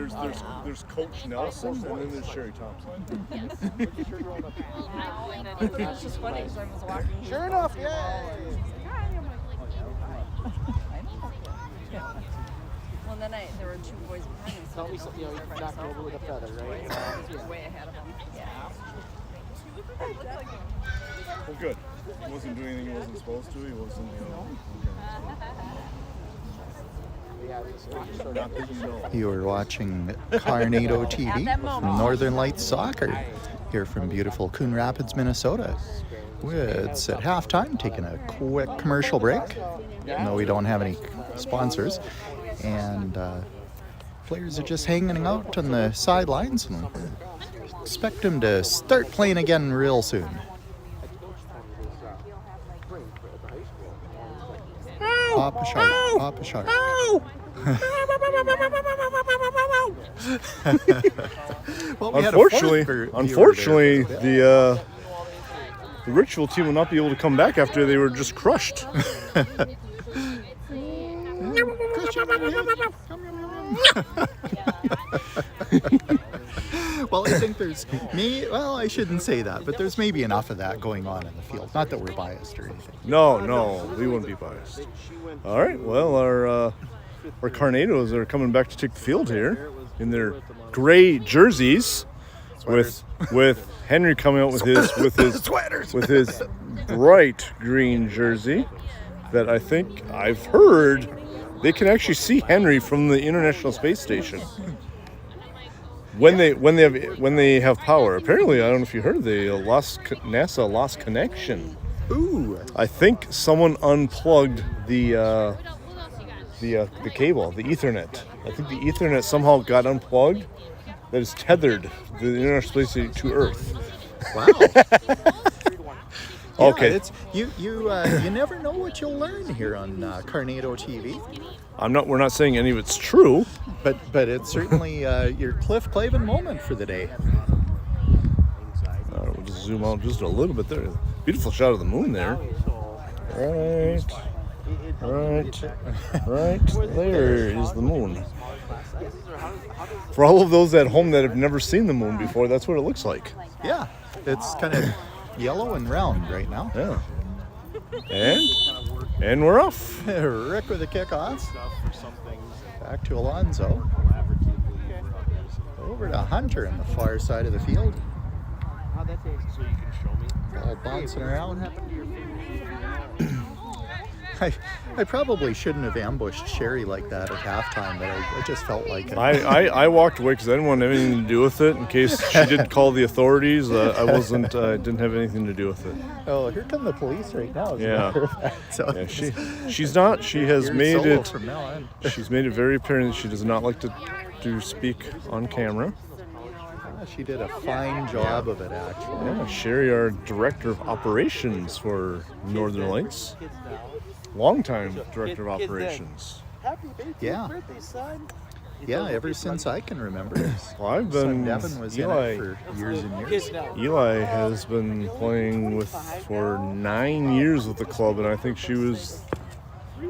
There's Coach Nelson, and then there's Sherry Thompson. It's just funny because I was walking. Sure enough, yeah. Well, then there were 2 boys behind me. So Tell me something, you knocked over with a feather, right? he was way ahead of them. Yeah. Well, good. He wasn't doing anything he wasn't supposed to. He wasn't, Not that you know. You are watching Carnado TV, Northern Lights Soccer, here from beautiful Coon Rapids, Minnesota. It's at halftime, taking a quick commercial break. No, we don't have any sponsors. And players are just hanging out on the sidelines, and expect them to start playing again real soon. Papa Shark, Papa Shark. Well, we unfortunately, the Richfield team will not be able to come back after they were just crushed. Well, I think I shouldn't say that, but there's maybe enough of that going on in the field. Not that we're biased or anything. No, we wouldn't be biased. All right, well, our Carnados are coming back to take the field here in their gray jerseys, with Henry coming out with his bright green jersey that I think I've heard they can actually see Henry from the International Space Station when they have power. Apparently, I don't know if you heard, NASA lost connection. Ooh! I think someone unplugged the cable, the Ethernet. I think the Ethernet somehow got unplugged. That is tethered the International Space Station to Earth. Wow. Okay. Yeah, you never know what you'll learn here on Carnado TV. We're not saying any of it's true, but it's certainly your Cliff Clavin moment for the day. We'll just zoom out just a little bit there. Beautiful shot of the moon there. Right. There is the moon. For all of those at home that have never seen the moon before, that's what it looks like. Yeah, it's kind of yellow and round right now. Yeah. And we're off. Rick with the kickoff. Back to Alonzo. Over to Hunter on the far side of the field. All bouncing around. I probably shouldn't have ambushed Sherry like that at halftime, but I just felt like it. I walked away because I didn't want to have anything to do with it in case she did call the authorities. I didn't have anything to do with it. Oh, here come the police right now. She's not. She has made it. From now on. She's made it very apparent that she does not like to speak on camera. Yeah, she did a fine job of it, actually. Yeah, Sherry, our director of operations for Northern Lights. Longtime director of operations. Happy Yeah. birthday, son. Yeah, ever since I can remember. Well, I've Son been. Devin was Eli, in it for years and years. Eli has been playing for 9 years with the club, and I think she was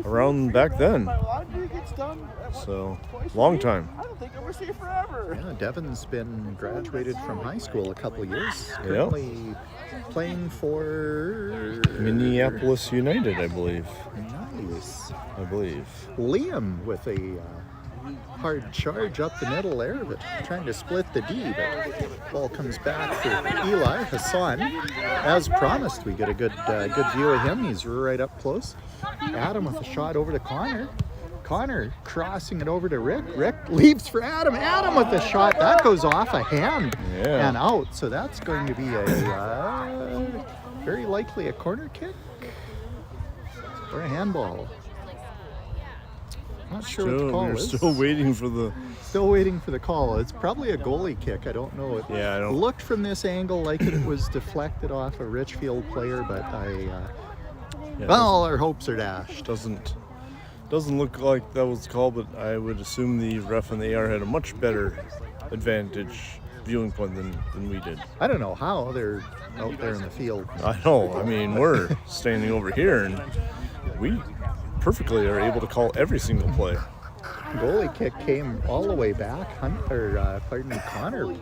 around back then. My laundry gets done So, twice a long week. time. I don't think I'm gonna see it forever. Yeah, Devin's been graduated from high school a couple of years. Yep. Currently playing for Minneapolis United, I believe. Nice. Liam. With a hard charge up the middle there, but trying to split the D. But ball comes back for Eli Hassan. As promised, we get a good view of him. He's right up close. Adam with a shot over to Connor. Connor crossing it over to Rick. Rick leaves for Adam. Adam with a shot. That goes off a hand and out. So that's going to be a very likely a corner kick or a handball. Not sure what the call We're is. still waiting for the. Still waiting for the call. It's probably a goalie kick. I don't know. It Yeah, I don't. looked from this angle like it was deflected off a Richfield player, but well, our hopes are dashed. Doesn't look like that was the call, but I would assume the ref and the AR had a much better advantage viewing point than we did. I don't know how they're out there in the field. I know. I mean, we're standing over here, and we perfectly are able to call every single play. Goalie kick came all the way back. Connor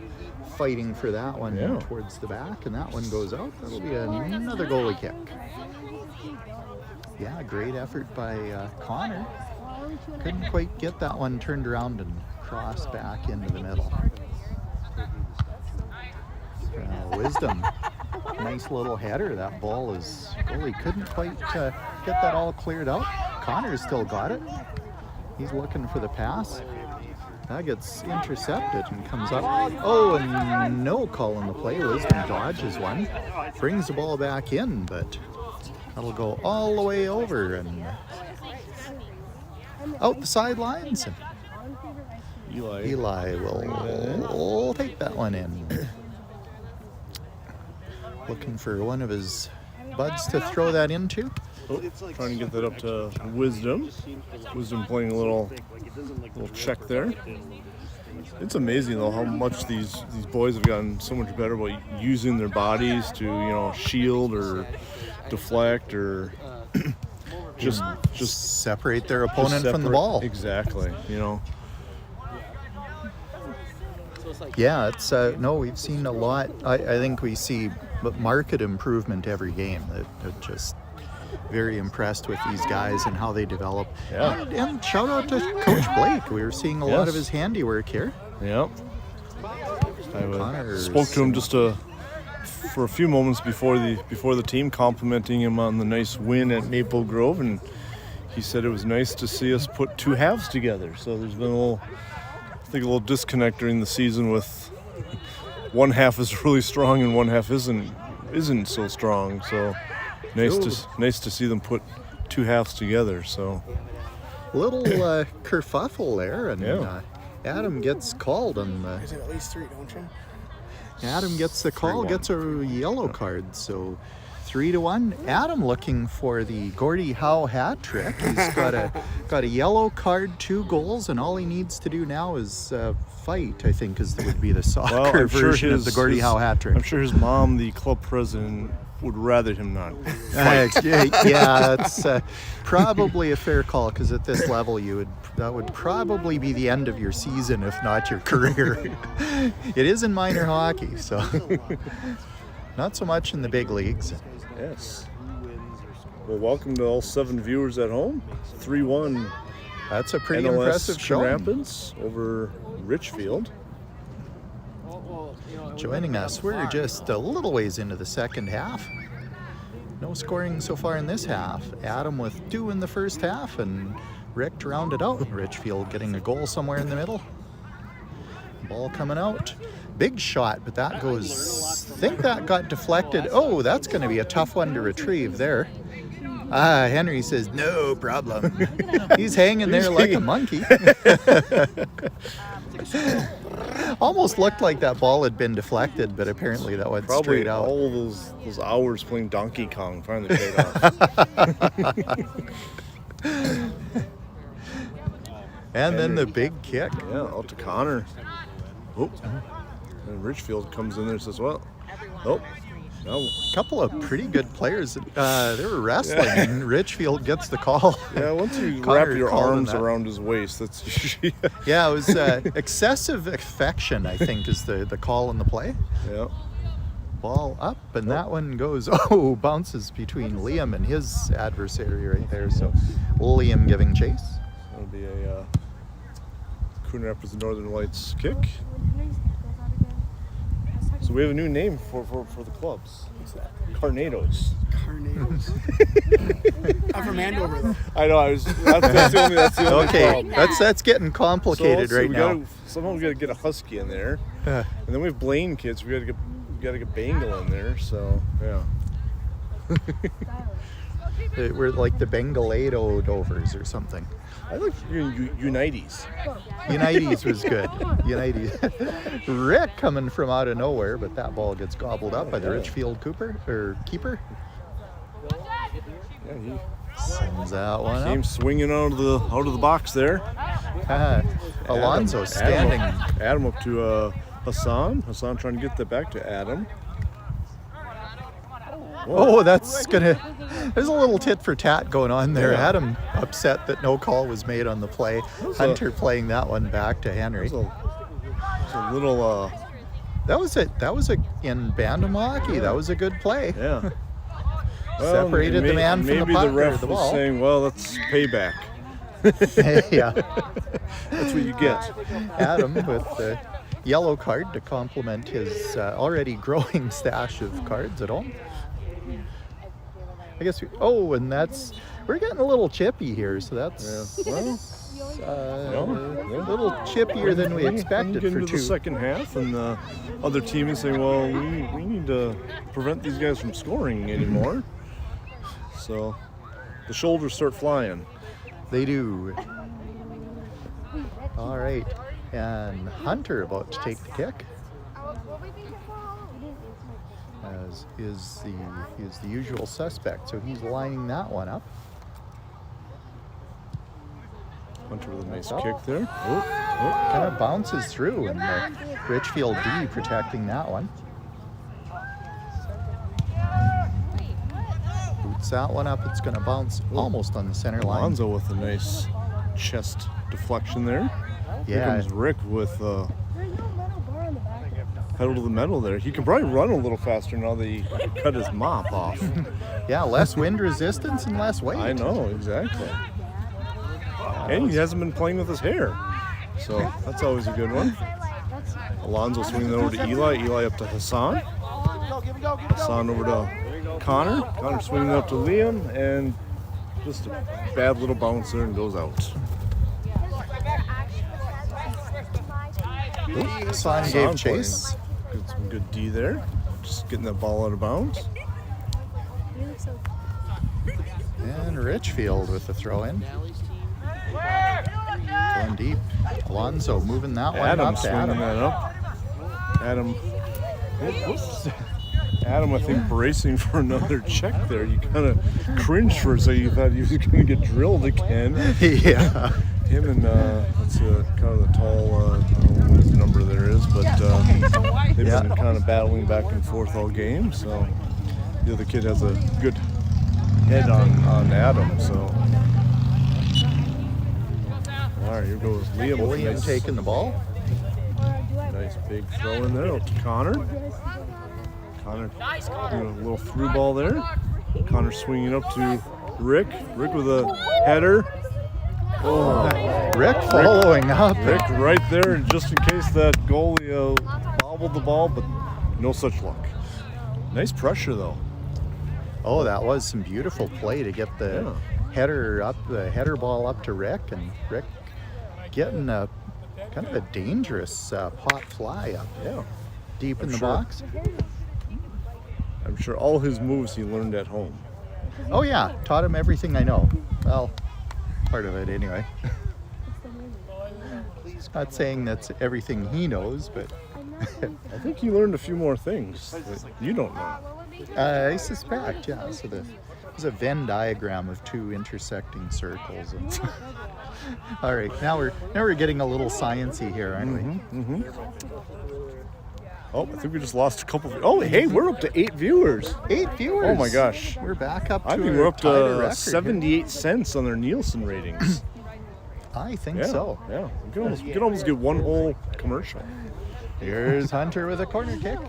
fighting for that one towards the back, and that one goes out. That'll be another goalie kick. Yeah, great effort by Connor. Couldn't quite get that one turned around and cross back into the middle. Wisdom. Nice little header. That ball is, goalie couldn't quite get that all cleared out. Connor's still got it. He's looking for the pass. That gets intercepted and comes up. Oh, and no call on the play. Wisdom dodges one. Brings the ball back in, but that'll go all the way over and out the sidelines. Eli will take that one in. Looking for one of his buds to throw that into. Oh, trying to get that up to Wisdom. Wisdom playing a little check there. It's amazing though how much these boys have gotten so much better about using their bodies to shield or deflect or just separate their opponent from the ball. Exactly. Yeah, it's we've seen a lot. I think we see market improvement every game. They're just very impressed with these guys and how they develop. Yeah. And shout out to Coach Blake. We were seeing a lot of his handiwork here. Yep. I spoke to him just for a few moments before the team, complimenting him on the nice win at Maple Grove, and he said it was nice to see us put two halves together. So there's been a little disconnect during the season with one half is really strong and one half isn't so strong. So nice to see them put two halves together. So little kerfuffle there, and Adam gets called on the. Is it at least 3, don't you? Adam gets the call, gets a yellow card, so 3-1. Adam looking for the Gordie Howe hat trick. He's got a yellow card, 2 goals, and all he needs to do now is fight. I think would be the soccer version of the Gordie Howe hat trick. I'm sure his mom, the club president, would rather him not fight. Yeah, that's probably a fair call, because at this level that would probably be the end of your season, if not your career. It is in minor hockey, so not so much in the big leagues. Yes. Well, welcome to all 7 viewers at home. 3-1. That's a pretty NLS impressive showing. Rapids over Richfield. Joining us, we're just a little ways into the second half. No scoring so far in this half. Adam with 2 in the first half, and Rick to round it out. Richfield getting a goal somewhere in the middle. Ball coming out. Big shot, but that goes, I think that got deflected. Oh, that's going to be a tough one to retrieve there. Henry says, no problem. He's hanging there like a monkey. Almost looked like that ball had been deflected, but apparently that went Probably straight out. all those hours playing Donkey Kong finally paid off. And then the big kick. Yeah, out to Connor. Oh, and Richfield comes in there and says, well, oh, no. A couple of pretty good players. They were wrestling, and Richfield gets the call. Yeah, once you Connor wrap your called him arms that. around his waist, that's usually... Yeah, it was excessive affection, I think, is the call in the play. Yeah. Ball up, and that one goes, bounces between Liam and his adversary right there. So Liam giving chase. That'll be a Coon Rapids Northern Lights kick. So we have a new name for the clubs. What's that? Carnados. Carnados. I'm from Andover, though. I know. That's the only Okay, problem. that's getting complicated right now. Somehow we got to get a Husky in there, and then we have Blaine kids. We got to get Bengal in there. So yeah. We're like the Bengalado Dovers or something. I like Unites. Unites was good. Unites. Rick coming from out of nowhere, but that ball gets gobbled up by the Richfield keeper. Yeah, he Sends that one came up. swinging out of the box there. Alonso standing. Adam up to Hassan. Hassan trying to get that back to Adam. Oh, that's gonna. There's a little tit for tat going on there. Yeah. Adam upset that no call was made on the play. Hunter playing that one back to Henry. It's a little. That was it. That was in Bandamaki. That was a good play. Yeah. Separated the man from the maybe puck the ref or the was ball. saying, "Well, that's payback." Yeah. That's what you get. Adam with the yellow card to complement his already growing stash of cards at home. I guess. And we're getting a little chippy here, so that's Yeah. Well, a little chippier than we expected get for into two. the second half, and the other team is saying, "Well, we need to prevent these guys from scoring anymore." So the shoulders start flying. They do. All right, and Hunter about to take the kick. As is the usual suspect, so he's lining that one up. Hunter with a nice Up. kick there. Kind of bounces through, and Richfield D protecting that one. Boots that one up. It's going to bounce almost on the center line. Alonzo with a nice chest deflection there. Here Yeah. comes Rick with pedal to the metal there. He can probably run a little faster now that he cut his mop off. Yeah, less wind resistance and less weight. I know, exactly. And he hasn't been playing with his hair. So that's always a good one. Alonzo swinging over to Eli. Eli up to Hassan. Hassan over to Connor. Connor swinging up to Liam. And just a bad little bouncer and goes out. Hassan gave chase. Good, some good D there. Just getting that ball out of bounds. And Richfield with the throw in. Going deep. Alonso moving that one Adam up to swinging Adam. that up. Adam, I think, bracing for another check there. You kind of cringed for a second. You thought he was going to get drilled again. Yeah. Him and that's kind of the tall, I don't know what his number there is, but they've been kind of battling back and forth all game. So the other kid has a good head on Adam. So all right, here goes Liam. with a Liam nice, taking the ball. nice big throw in there out to Connor. Connor doing a little through ball there. Connor swinging up to Rick. Rick with a header. Oh, Rick following up. Rick right there, just in case that goalie bobbled the ball, but no such luck. Nice pressure though. Oh, that was some beautiful play to get the header ball up to Rick, and Rick getting a kind of a dangerous pop fly up deep in the sure. box. I'm sure all his moves he learned at home. Oh yeah, taught him everything I know. Well, part of it anyway. Not saying that's everything he knows, but I think you learned a few more things that you don't know. I suspect, yeah. So there's a Venn diagram of two intersecting circles. And all right, now we're getting a little sciencey here, aren't we? Oh, I think we just lost a couple. Oh, hey, we're up to 8 viewers. 8 viewers. Oh my gosh. We're back up to I think our we're up title to record 78 cents on their Nielsen ratings. I think Yeah, so. yeah. We could almost get one whole commercial. Here's Hunter with a corner kick.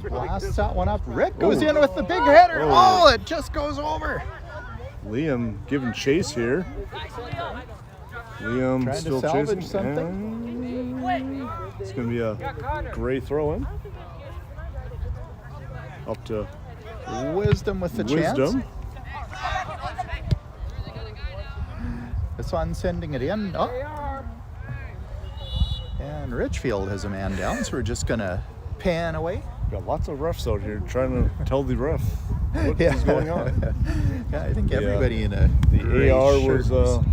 Blasts that one up. Rick goes in with the big header. Oh, it just goes over. Liam giving chase here. Liam Trying to still salvage chasing. something. And it's going to be a Gray throw in. Up to Wisdom with the chance. Wisdom. This one sending it in. Oh. And Richfield has a man down, so we're just going to pan away. Got lots of refs out here trying to tell the ref what is going on. Yeah, I think everybody in a The gray AR shirt was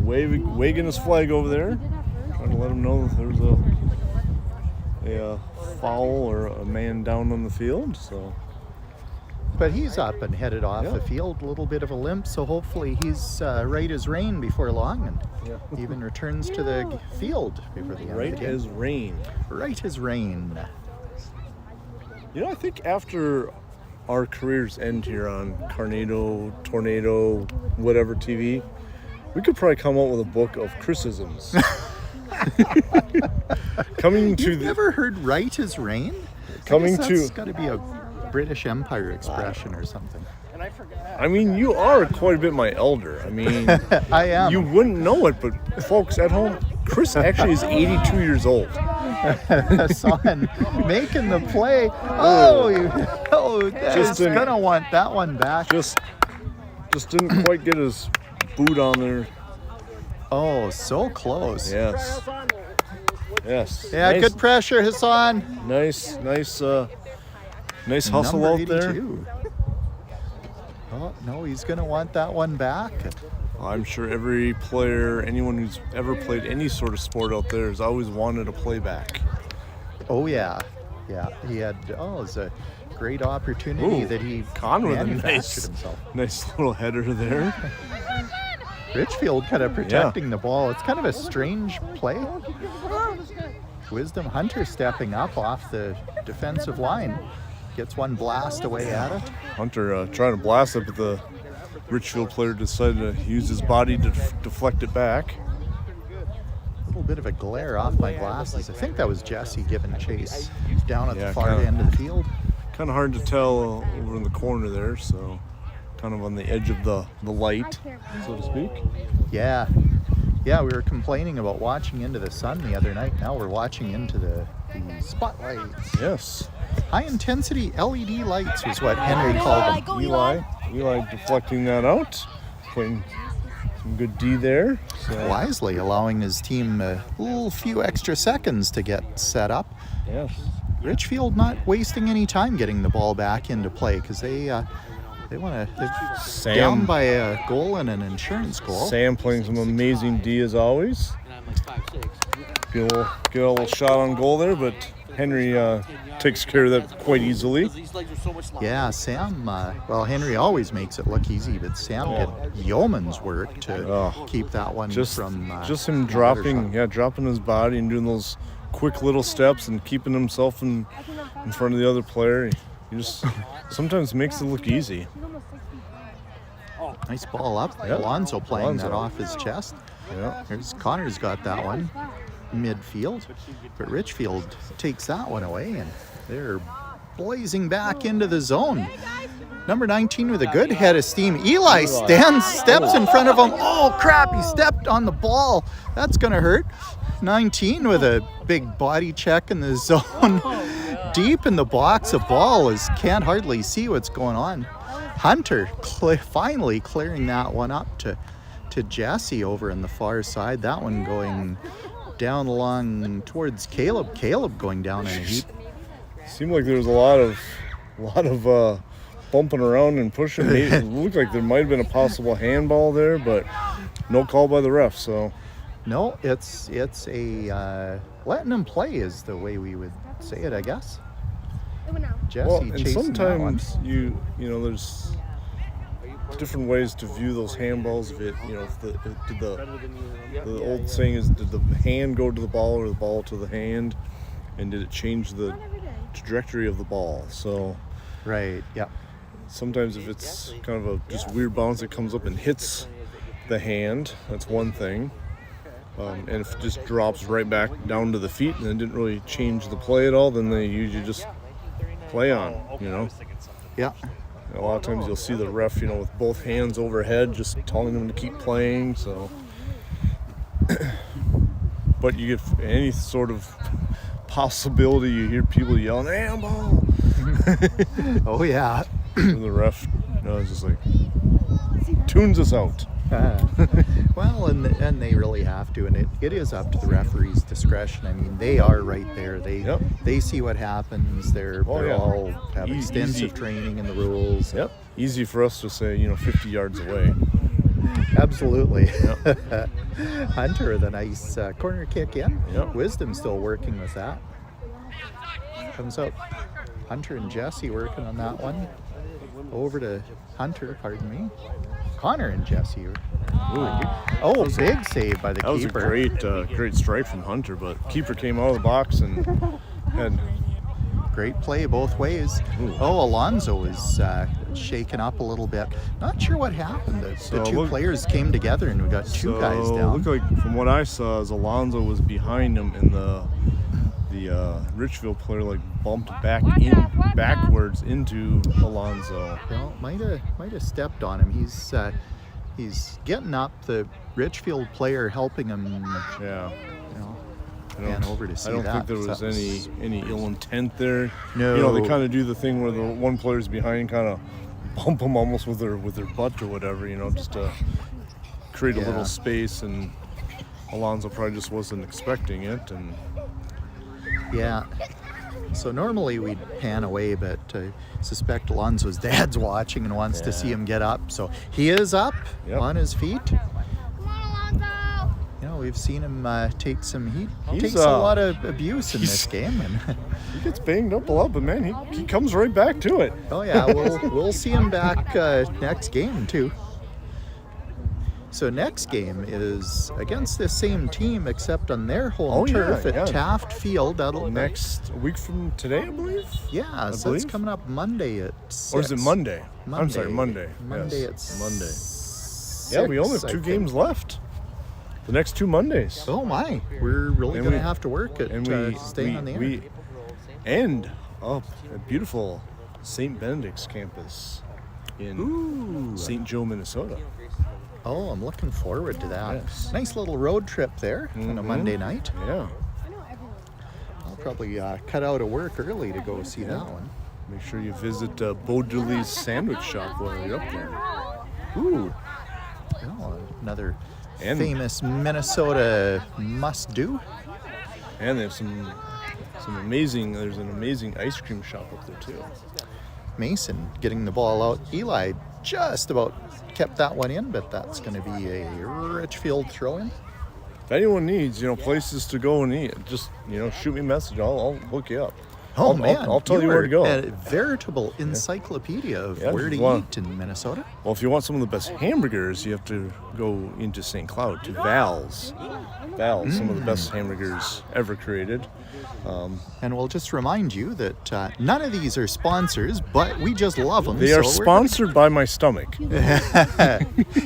waving his flag over there, trying to let him know that there's a foul or a man down on the field. So, but he's up and headed off Yeah. the field. A little bit of a limp, so hopefully he's right as rain before long, and even returns to the field before the end of right the game. as rain. Right as rain. You know, I think after our careers end here on Tornado, whatever TV, we could probably come out with a book of criticisms. Coming to You've never heard "right as rain"? Coming That's to- got to be a British Empire expression or something. I mean, you are quite a bit my elder. I mean, I am. you wouldn't know it, but folks at home, Chris actually is 82 years old. Son making the play. Oh, that Just is in- gonna want that one back. Just didn't quite get his boot on there. Oh, so close. Yes. Yes. Yeah, Nice- good pressure, Hassan. Nice hustle Number out there. 82. Oh, no, he's going to want that one back. I'm sure every player, anyone who's ever played any sort of sport out there has always wanted a playback. Oh, yeah. Yeah, he had, it was a great opportunity Ooh, that he Con with a manufactured himself. nice little header there. Richfield kind of protecting the ball. It's kind of a strange play. Wisdom Hunter stepping up off the defensive line. Gets one blast away at it. Hunter trying to blast it, but the Richfield player decided to use his body to deflect it back. A little bit of a glare off my glasses. I think that was Jesse giving chase down at Yeah, the far kinda. end of the field. Kind of hard to tell over in the corner there, so kind of on the edge of the light, so to speak. Yeah, we were complaining about watching into the sun the other night. Now we're watching into the spotlights. Yes. High intensity LED lights was what Henry called them. Eli deflecting that out, putting some good D there. So, Wisely allowing his team a little few extra seconds to get set up. yes. Richfield not wasting any time getting the ball back into play because they want to down Sam, by a goal and an insurance goal. Sam playing some amazing D as always. And I'm like 5'6". Get a little shot on goal there, but Henry takes care of that quite easily. These legs are so much longer. Yeah, Sam, well, Henry always makes it look easy, but Sam did yeoman's work to keep that one Just from just him another shot. dropping his body and doing those quick little steps and keeping himself in front of the other player. He just sometimes makes it look easy. Nice ball up. Yeah. Alonso playing that Alonso. off his chest. Yeah. There's Connor's got that one midfield, but Richfield takes that one away, and they're blazing back into the zone. Number 19 with a good head of steam. Eli steps in front of him. Oh crap, he stepped on the ball. That's gonna hurt. 19 with a big body check in the zone. Deep in the box, a ball can't hardly see what's going on. Hunter finally clearing that one up to Jesse over in the far side. That one going down along towards Caleb. Caleb going down in a heap. Seemed like there was a lot of bumping around and pushing. It looked like there might have been a possible handball there, but no call by the ref. So No, it's a letting him play is the way we would say it, I guess. Jesse well, and chasing that one. sometimes you know there's different ways to view those handballs. If it if the old saying is, did the hand go to the ball or the ball to the hand, and did it change the trajectory of the ball? So Right. Yeah. sometimes if it's kind of a just weird bounce that comes up and hits the hand, that's one thing. And if it just drops right back down to the feet and it didn't really change the play at all, then they usually just play on, Yeah. A lot of times you'll see the ref, with both hands overhead, just telling them to keep playing. So, but you get any sort of possibility, you hear people yelling "handball." Oh yeah. And the ref, is just like tunes us out. Well, and they really have to, and it is up to the referee's discretion. I mean, they are right there. They see what happens. They're all have extensive training in the rules. Yep. Easy for us to say, 50 yards away. Absolutely. Yep. Hunter with a nice corner kick in. Yep. Wisdom still working with that. Comes up. Hunter and Jesse working on that one. Over to Hunter, pardon me. Connor and Jesse. Oh, big save by the That was keeper. a great strike from Hunter, but keeper came out of the box and had Great play both ways. Ooh. Oh, Alonzo is shaken up a little bit. Not sure what happened. The two players came together and we got two guys down. Looked like, from what I saw, as Alonzo was behind him, and the Richfield player bumped backwards into Alonzo. Well, might have stepped on him. He's getting up. The Richfield player helping him. Yeah. Ran over to see I don't that. think there was any ill intent there. No. They kind of do the thing where the one player's behind, kind of bump them almost with their butt or whatever, just to create a little space, and Alonzo probably just wasn't expecting it. And yeah. So normally we'd pan away, but I suspect Alonzo's dad's watching and wants to see him get up. So he is up on his feet. We've seen him take some heat. He takes a lot of abuse in this game. And he gets banged up a lot, but man, he comes right back to it. Oh yeah, we'll see him back next game too. So next game is against the same team, except on their home turf at Taft Field. That'll next week from today, I believe. Yeah, so it's coming up Monday at 6. Or is it Monday? I'm sorry, Monday. Monday yes, at Monday. 6, Yeah, we only have 2 games left. The next 2 Mondays. Oh my, we're really going to have to work at staying on the air. We end up at beautiful St. Benedict's campus in St. Joe, Minnesota. Oh, I'm looking forward to that. Yes. Nice little road trip there on a Monday night. Yeah. I'll probably cut out of work early to go see that one. Make sure you visit Beaudely's Sandwich Shop while you're up there. Ooh. Oh, another famous Minnesota must-do. And they have some amazing, there's an amazing ice cream shop up there too. Mason getting the ball out. Eli just about kept that one in, but that's going to be a Richfield throw-in. If anyone needs, places to go and eat, just, shoot me a message. I'll hook you up. Oh, man. I'll tell you where to go. A veritable encyclopedia of where to eat in Minnesota. Well, if you want some of the best hamburgers, you have to go into St. Cloud to Val's. Val's, some of the best hamburgers ever created. And we'll just remind you that none of these are sponsors, but we just love them. They are sponsored by my stomach.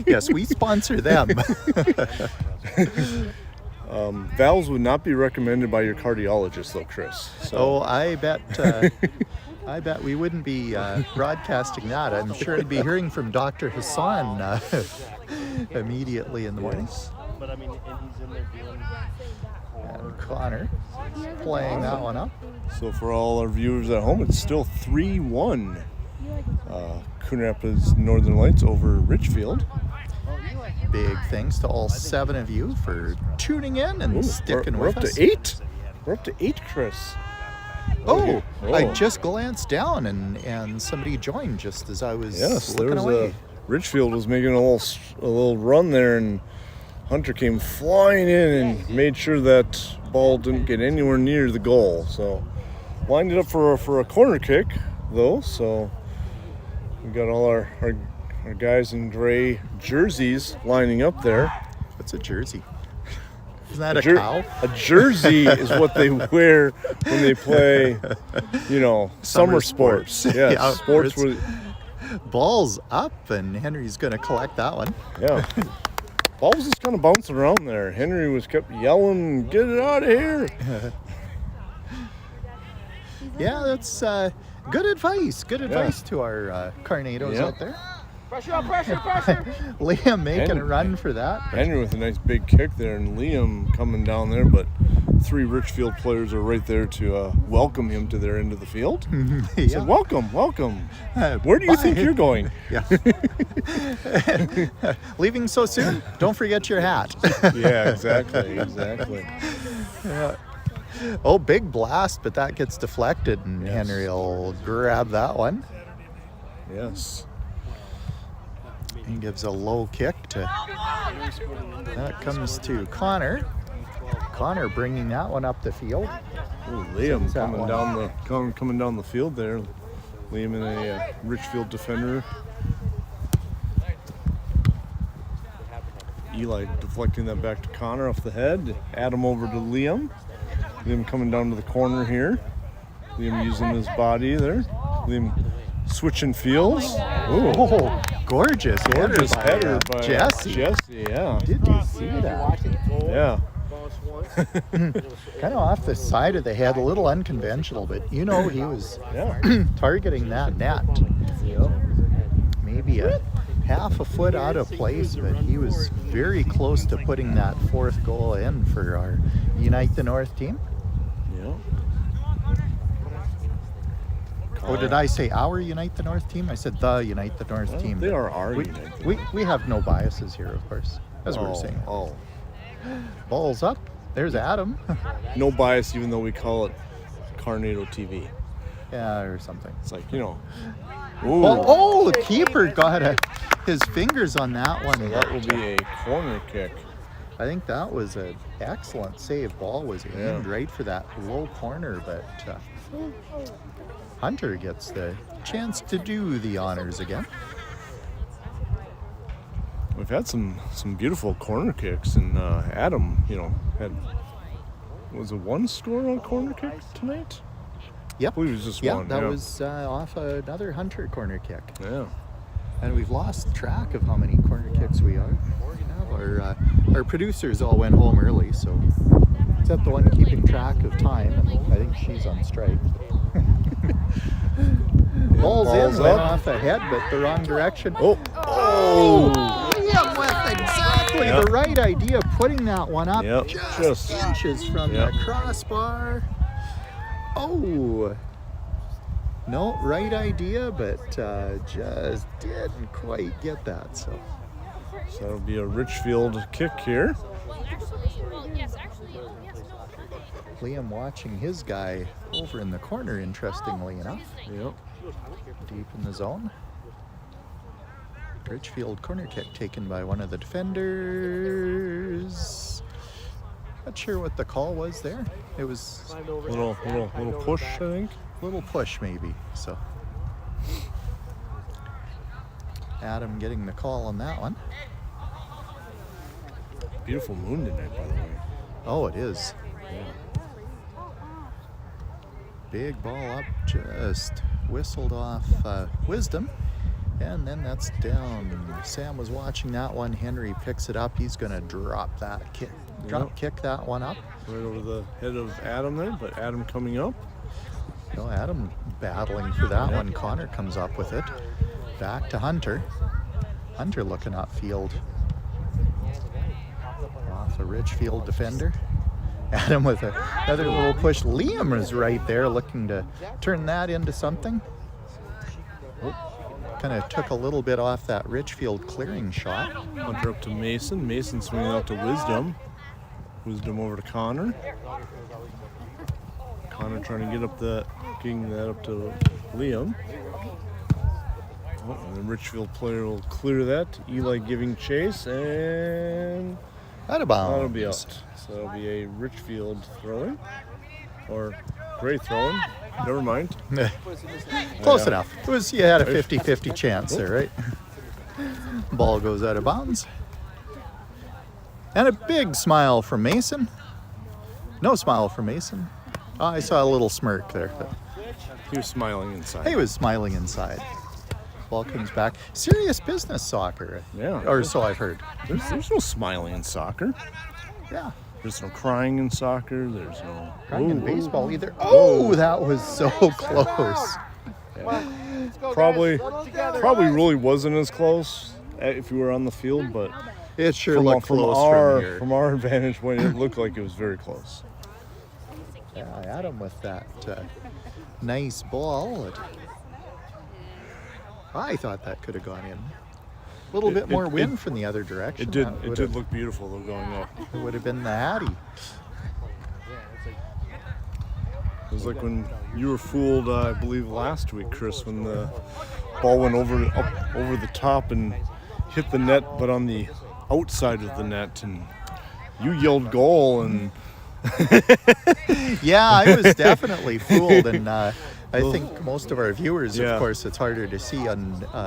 Yes, we sponsor them. Valves would not be recommended by your cardiologist, though, Chris. So. Oh, I bet we wouldn't be broadcasting that. I'm sure I'd be hearing from Dr. Hassan immediately in the morning. But I mean, and he's in there doing. And Connor playing that one up. So for all our viewers at home, it's still 3-1. Coon Rapids Northern Lights over Richfield. Big thanks to all 7 of you for tuning in and sticking we're with up us. to 8. We're up to 8, Chris. Oh, Oh. I just glanced down and somebody joined just as I was Yes, there looking was away. Richfield was making a little run there, and Hunter came flying in and made sure that ball didn't get anywhere near the goal. So lined it up for a corner kick, though. So we got all our guys in gray jerseys lining up there. What's a jersey? Isn't that a cow? A jersey is what they wear when they play, summer sports. Yeah, Yeah, sports it's- where, Ball's up, and Henry's going to collect that one. yeah. Ball was just kind of bouncing around there. Henry was kept yelling, "Get it out of here!" Yeah, that's good advice. Good advice to our Carnados Yeah. out there. Pressure up, pressure, pressure. Liam making Henry. a run for that. Henry with a nice big kick there, and Liam coming down there, but 3 Richfield players are right there to welcome him to their end of the field. He said, "Welcome, welcome. Where do you think Bye." you're going?" Yeah. Leaving so soon? Don't forget your hat. Yeah, exactly. Oh, big blast, but that gets deflected, and Yes. Henry will grab that one Yes. and gives a low kick to. That comes to Connor. Connor bringing that one up the field. Ooh, Liam Sends that coming one. down the field there. Liam in a Richfield defender. Eli deflecting that back to Connor off the head. Adam over to Liam. Liam coming down to the corner here. Liam using his body there. Liam switching fields. Ooh, Oh, gorgeous header by Jesse. Jesse, yeah. Did you see that? Watch it go. Yeah. Bounce once. Kind of off the side of the head, a little unconventional, but he was Yeah. targeting that net. Maybe a half a foot out of place, but he was very close to putting that 4th goal in for our Unite the North team. Yeah. Oh, did I say our Unite the North team? I said the Unite the North Well, team. they but are our we, Unite. we have no biases here, of course, as we were saying. Oh. Balls up. There's Adam. No bias, even though we call it Carnado TV. Yeah, or something. It's like, Ooh. Oh, the keeper got his fingers on that one. That will be a corner kick. I think that was an excellent save. Ball was aimed right for that low corner, but Hunter gets the chance to do the honors again. We've had some beautiful corner kicks, and Adam, was it one score on corner kick tonight? Yep. I believe it was just Yeah, one. that was off another Hunter corner kick. Yeah. And we've lost track of how many corner kicks we have. Our producers all went home early, so except the one keeping track of time, and I think she's on strike. Ball's in, Ball's went up. off the head, but the wrong direction. Oh. Liam with exactly Yep. the right idea, putting that one up Yep, just inches from Yep. the crossbar. Oh. No, right idea, but just didn't quite get that. So That'll be a Richfield kick here. Liam watching his guy over in the corner, interestingly enough, Yep. deep in the zone. Richfield corner kick taken by one of the defenders. Not sure what the call was there. It was Little push, I think. a little push maybe. So Adam getting the call on that one. Beautiful moon tonight, by the way. Oh, it is. Big ball up, just whistled off Wisdom. And then that's down. Sam was watching that one. Henry picks it up. He's going to drop kick that one up. Right over the head of Adam there, but Adam coming up. No, Adam battling for that one. Connor comes up with it. Back to Hunter. Hunter looking upfield. Off a Richfield defender. Adam with another little push. Liam is right there looking to turn that into something. Kind of took a little bit off that Richfield clearing shot. Hunter up to Mason. Mason swinging out to Wisdom. Wisdom over to Connor. Connor trying to getting that up to Liam. Oh, and the Richfield player will clear that. Eli giving chase, and Out of bounds. that'll be out. So that'll be a Richfield throwing, or Gray throwing. Never mind. Close Yeah. enough. It was, you had a 50-50 chance there, right? Ball goes out of bounds. And a big smile from Mason. No smile from Mason. Oh, I saw a little smirk there. But He was smiling inside. he was smiling inside. Ball comes back. Serious business soccer. Yeah. Or so I've heard. There's no smiling in soccer. Yeah. There's no crying in soccer. There's no Crying in Ooh. baseball either. Oh, that was so close. Probably really wasn't as close if you were on the field, but It sure looked close from here. from our vantage point, it looked like it was very close. Yeah, Adam with that nice ball. I thought that could have gone in. A little bit more wind from the other direction. It did. That It would did have- look beautiful though going up. It would have been the Hattie. It was like when you were fooled, I believe last week, Chris, when the ball went over the top and hit the net, but on the outside of the net, and you yelled goal, and Yeah, I was definitely fooled, and I think most of our viewers, Yeah. of course, it's harder to see on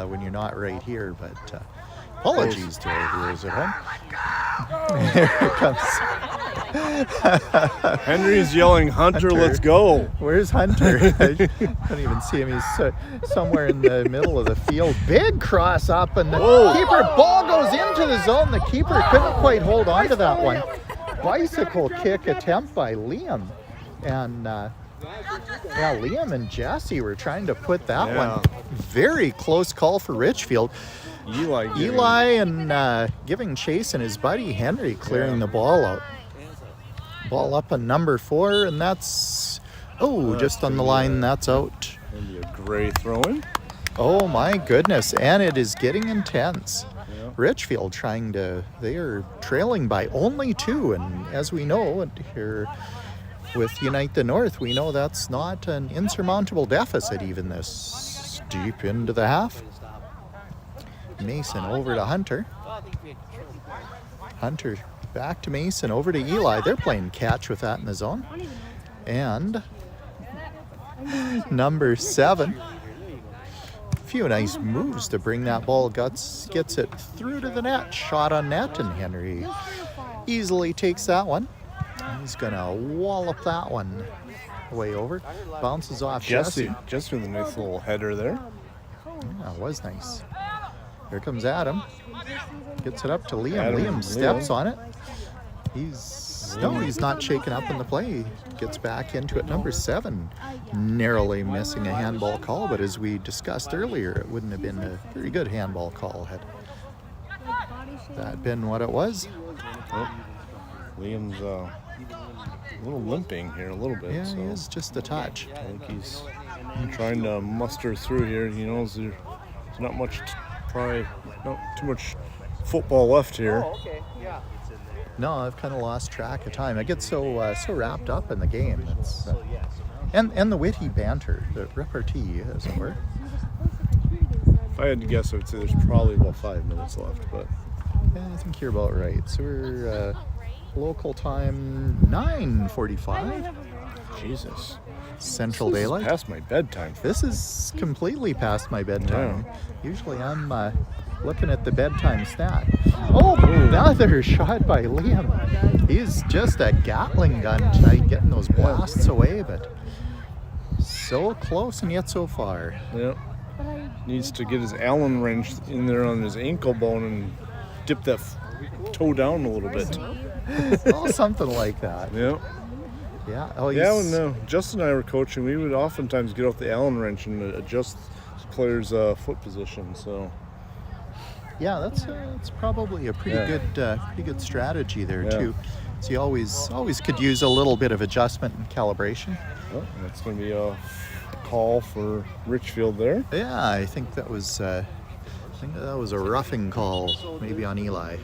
when you're not right here, but apologies to our viewers at home. Here it comes. Henry's yelling, "Hunter, Hunter. let's go!" Where's Hunter? I don't even see him. He's somewhere in the middle of the field. Big cross up, and the keeper ball goes into the zone. The keeper couldn't quite hold on to that one. Bicycle kick attempt by Liam, and Liam and Jesse were trying to put that Yeah. one. Very close call for Richfield. Eli and giving chase, and his buddy Henry clearing the ball out. Ball up on number 4, and that's just on the line. That's out. Maybe a Gray throwing. Oh my goodness, and it is getting intense. Yeah. Richfield they are trailing by only 2, and as we know here with Unite the North, we know that's not an insurmountable deficit even this deep into the half. Mason over to Hunter. Hunter back to Mason, over to Eli. They're playing catch with that in the zone. And number 7. Few nice moves to bring that ball. Gets it through to the net. Shot on net, and Henry easily takes that one. He's going to wallop that one way over. Bounces off Jesse. Jesse with a nice little header there. That was nice. Here comes Adam. Gets it up to Liam. Adam, Liam steps Liam. on it. He's not shaken up in the play. Gets back into it. Number 7, narrowly missing a handball call, but as we discussed earlier, it wouldn't have been a very good handball call had that been what it was. Oh, Liam's a little limping here a little bit. Yeah, so he is just a touch. I think he's trying to muster through here. He knows there's not much, probably not too much football left here. Okay, yeah. No, I've kind of lost track of time. I get so wrapped up in the game. It's, and the witty banter, the repartee, as it were. If I had to guess, I would say there's probably about 5 minutes left, but Yeah, I think you're about right. So we're local time 9:45 Jesus, Central this is Daylight. past my bedtime. This is completely past my bedtime. Usually I'm looking at the bedtime stat. Oh, another shot by Liam. He's just a Gatling gun tonight, getting those blasts away, but so close and yet so far. Yeah, needs to get his Allen wrench in there on his ankle bone and dip that toe down a little bit. Oh, something like that. Yeah. Yeah. Oh, Yeah, he's- when Justin and I were coaching, we would oftentimes get off the Allen wrench and adjust the player's foot position. So Yeah, that's probably a pretty good strategy there Yeah. too. So you always could use a little bit of adjustment and calibration. oh, that's going to be a call for Richfield there. Yeah, I think that was a roughing call, maybe on Eli.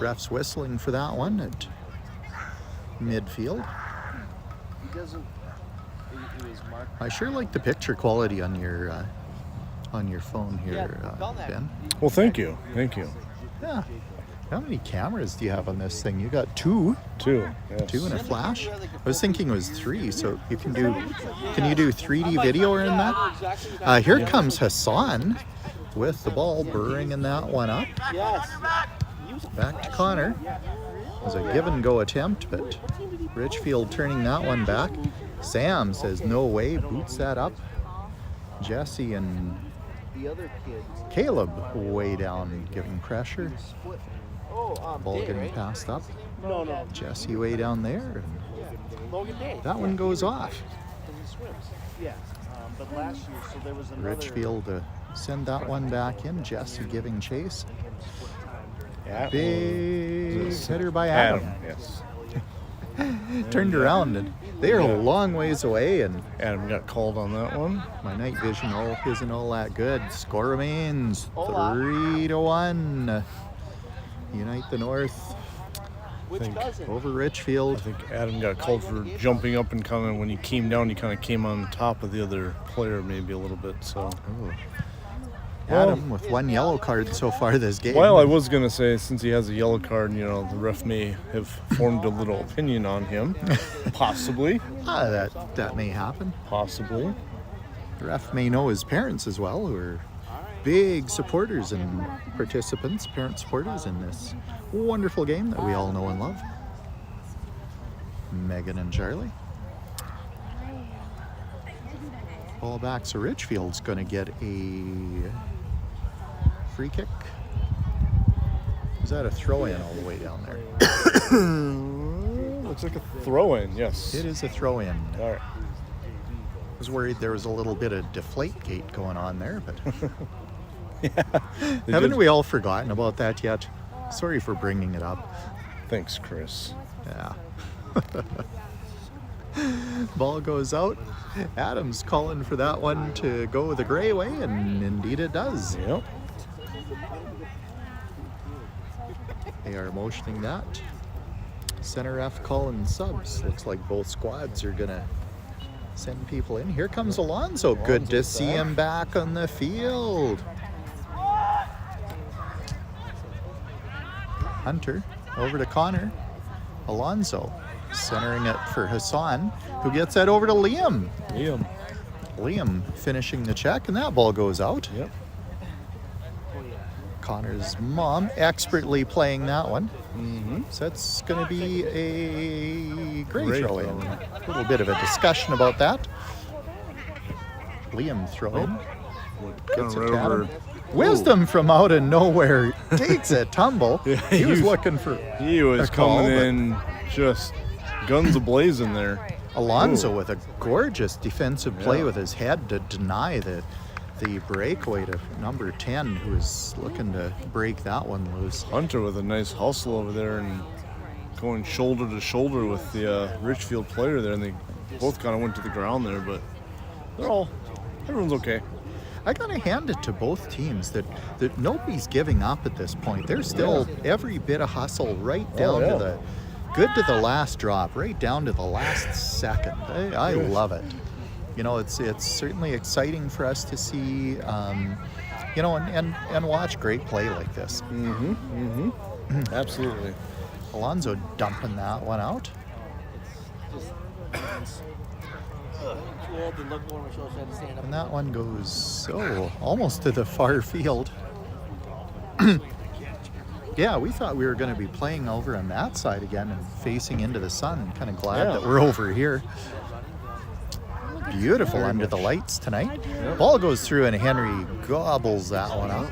Ref's whistling for that one. midfield. He doesn't. He was marked. I sure like the picture quality on your phone here, Ben. Well, thank you. Thank you. Yeah. How many cameras do you have on this thing? You got two. Two. Yes. Two and a flash? I was thinking it was three, so you can do 3D video in that? Here comes Hassan with the ball, burring that one up. Yes. Back to Connor. It was a give and go attempt, but Richfield turning that one back. Sam says no way, boots that up. Jesse and The other kids Caleb way down, giving pressure. split. Ball Day, getting right? passed up. No. Jesse way down there. Logan Day. That one goes off. He swims. Yeah. But last year, so there was another. Richfield send that one back in. Jesse giving chase. Yeah. Big hitter by Adam. Yes. Turned around and they are a long ways away, and Adam got called on that one. my night vision isn't all that good. Score remains 3-1. Unite the North Which doesn't. over Richfield. I think Adam got called for jumping up and kind of when he came down, he kind of came on top of the other player maybe a little bit. So. Oh. Adam with one yellow card so far this game. Well, I was going to say, since he has a yellow card, the ref may have formed a little opinion on him. Possibly. That may happen. Possibly. The ref may know his parents as well, who are big supporters and participants, parent supporters in this wonderful game that we all know and love. Megan and Charlie. Ball back, so Richfield's going to get a free kick. Is that a throw-in all the way down there? Looks like a throw-in, yes. It is a throw-in. All right. I was worried there was a little bit of deflate gate going on there, but haven't we all forgotten about that yet? Sorry for bringing it up. Thanks, Chris. Yeah. Ball goes out. Adam's calling for that one to go the gray way, and indeed it does. Yep. They are motioning that. Center F calling subs. Looks like both squads are going to send people in. Here comes Alonso. Good to see him back on the field. Hunter over to Connor. Alonso centering it for Hassan, who gets that over to Liam. Liam finishing the check, and that ball goes out. Yep. Connor's mom expertly playing that one. Mm-hmm. So that's going to be a great throw in. throw-in. A little bit of a discussion about that. Liam throwing. Gets it Right to over. Adam. Wisdom from out of nowhere takes a tumble. Yeah, he was looking for He was a call, coming but in just guns a-blazing there. Alonso Ooh. with a gorgeous defensive play Yeah. with his head to deny the breakaway to number 10, who was looking to break that one loose. Hunter with a nice hustle over there and going shoulder to shoulder with the Richfield player there, and they both kind of went to the ground there, but everyone's okay. I gotta hand it to both teams that nobody's giving up at this point. There's still every bit of hustle right down to the last drop, right down to the last second. I love it. It's certainly exciting for us to see, and watch great play like this. Absolutely. Alonso dumping that one out. Too old to look over my shoulder, so I had to stand up. And that one goes almost to the far field. Yeah, we thought we were going to be playing over on that side again and facing into the sun. Kind of glad that we're over here. Beautiful under the lights tonight. Ball goes through and Henry gobbles that one up.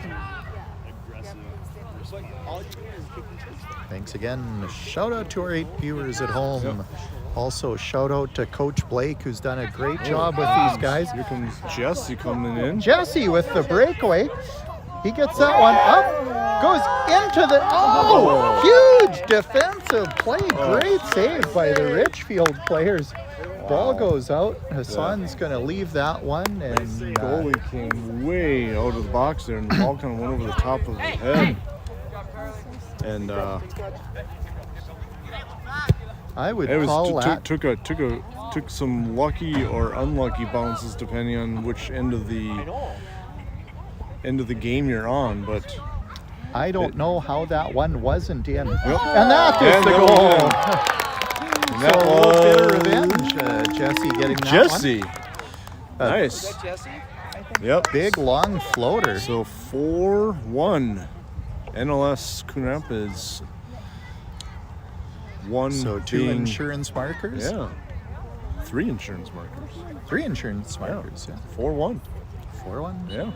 Thanks again. Shout out to our 8 viewers at home. Also, shout out to Coach Blake, who's done a great job with these guys. Here comes Jesse coming in. Jesse with the breakaway. He gets that one up, goes into the... huge defensive play. Great save by the Richfield players. Ball goes out. Hassan's going to leave that one. And Goalie came way out of the box there, and the ball kind of went over the top of his head. And I would It was call that. took some lucky or unlucky bounces depending on which end of the game you're on, but I don't know how that one wasn't in. Yep. And that is And the that goal. And So that a little bit of was revenge. Jesse getting that Jesse. one. Nice. Jesse? Yep. Big long floater. So 4-1. NLS Coon Rapids. One So 2 being, insurance markers. Yeah. 3 insurance markers. 3 insurance markers. Yeah. 4-1. 4-1. Yeah.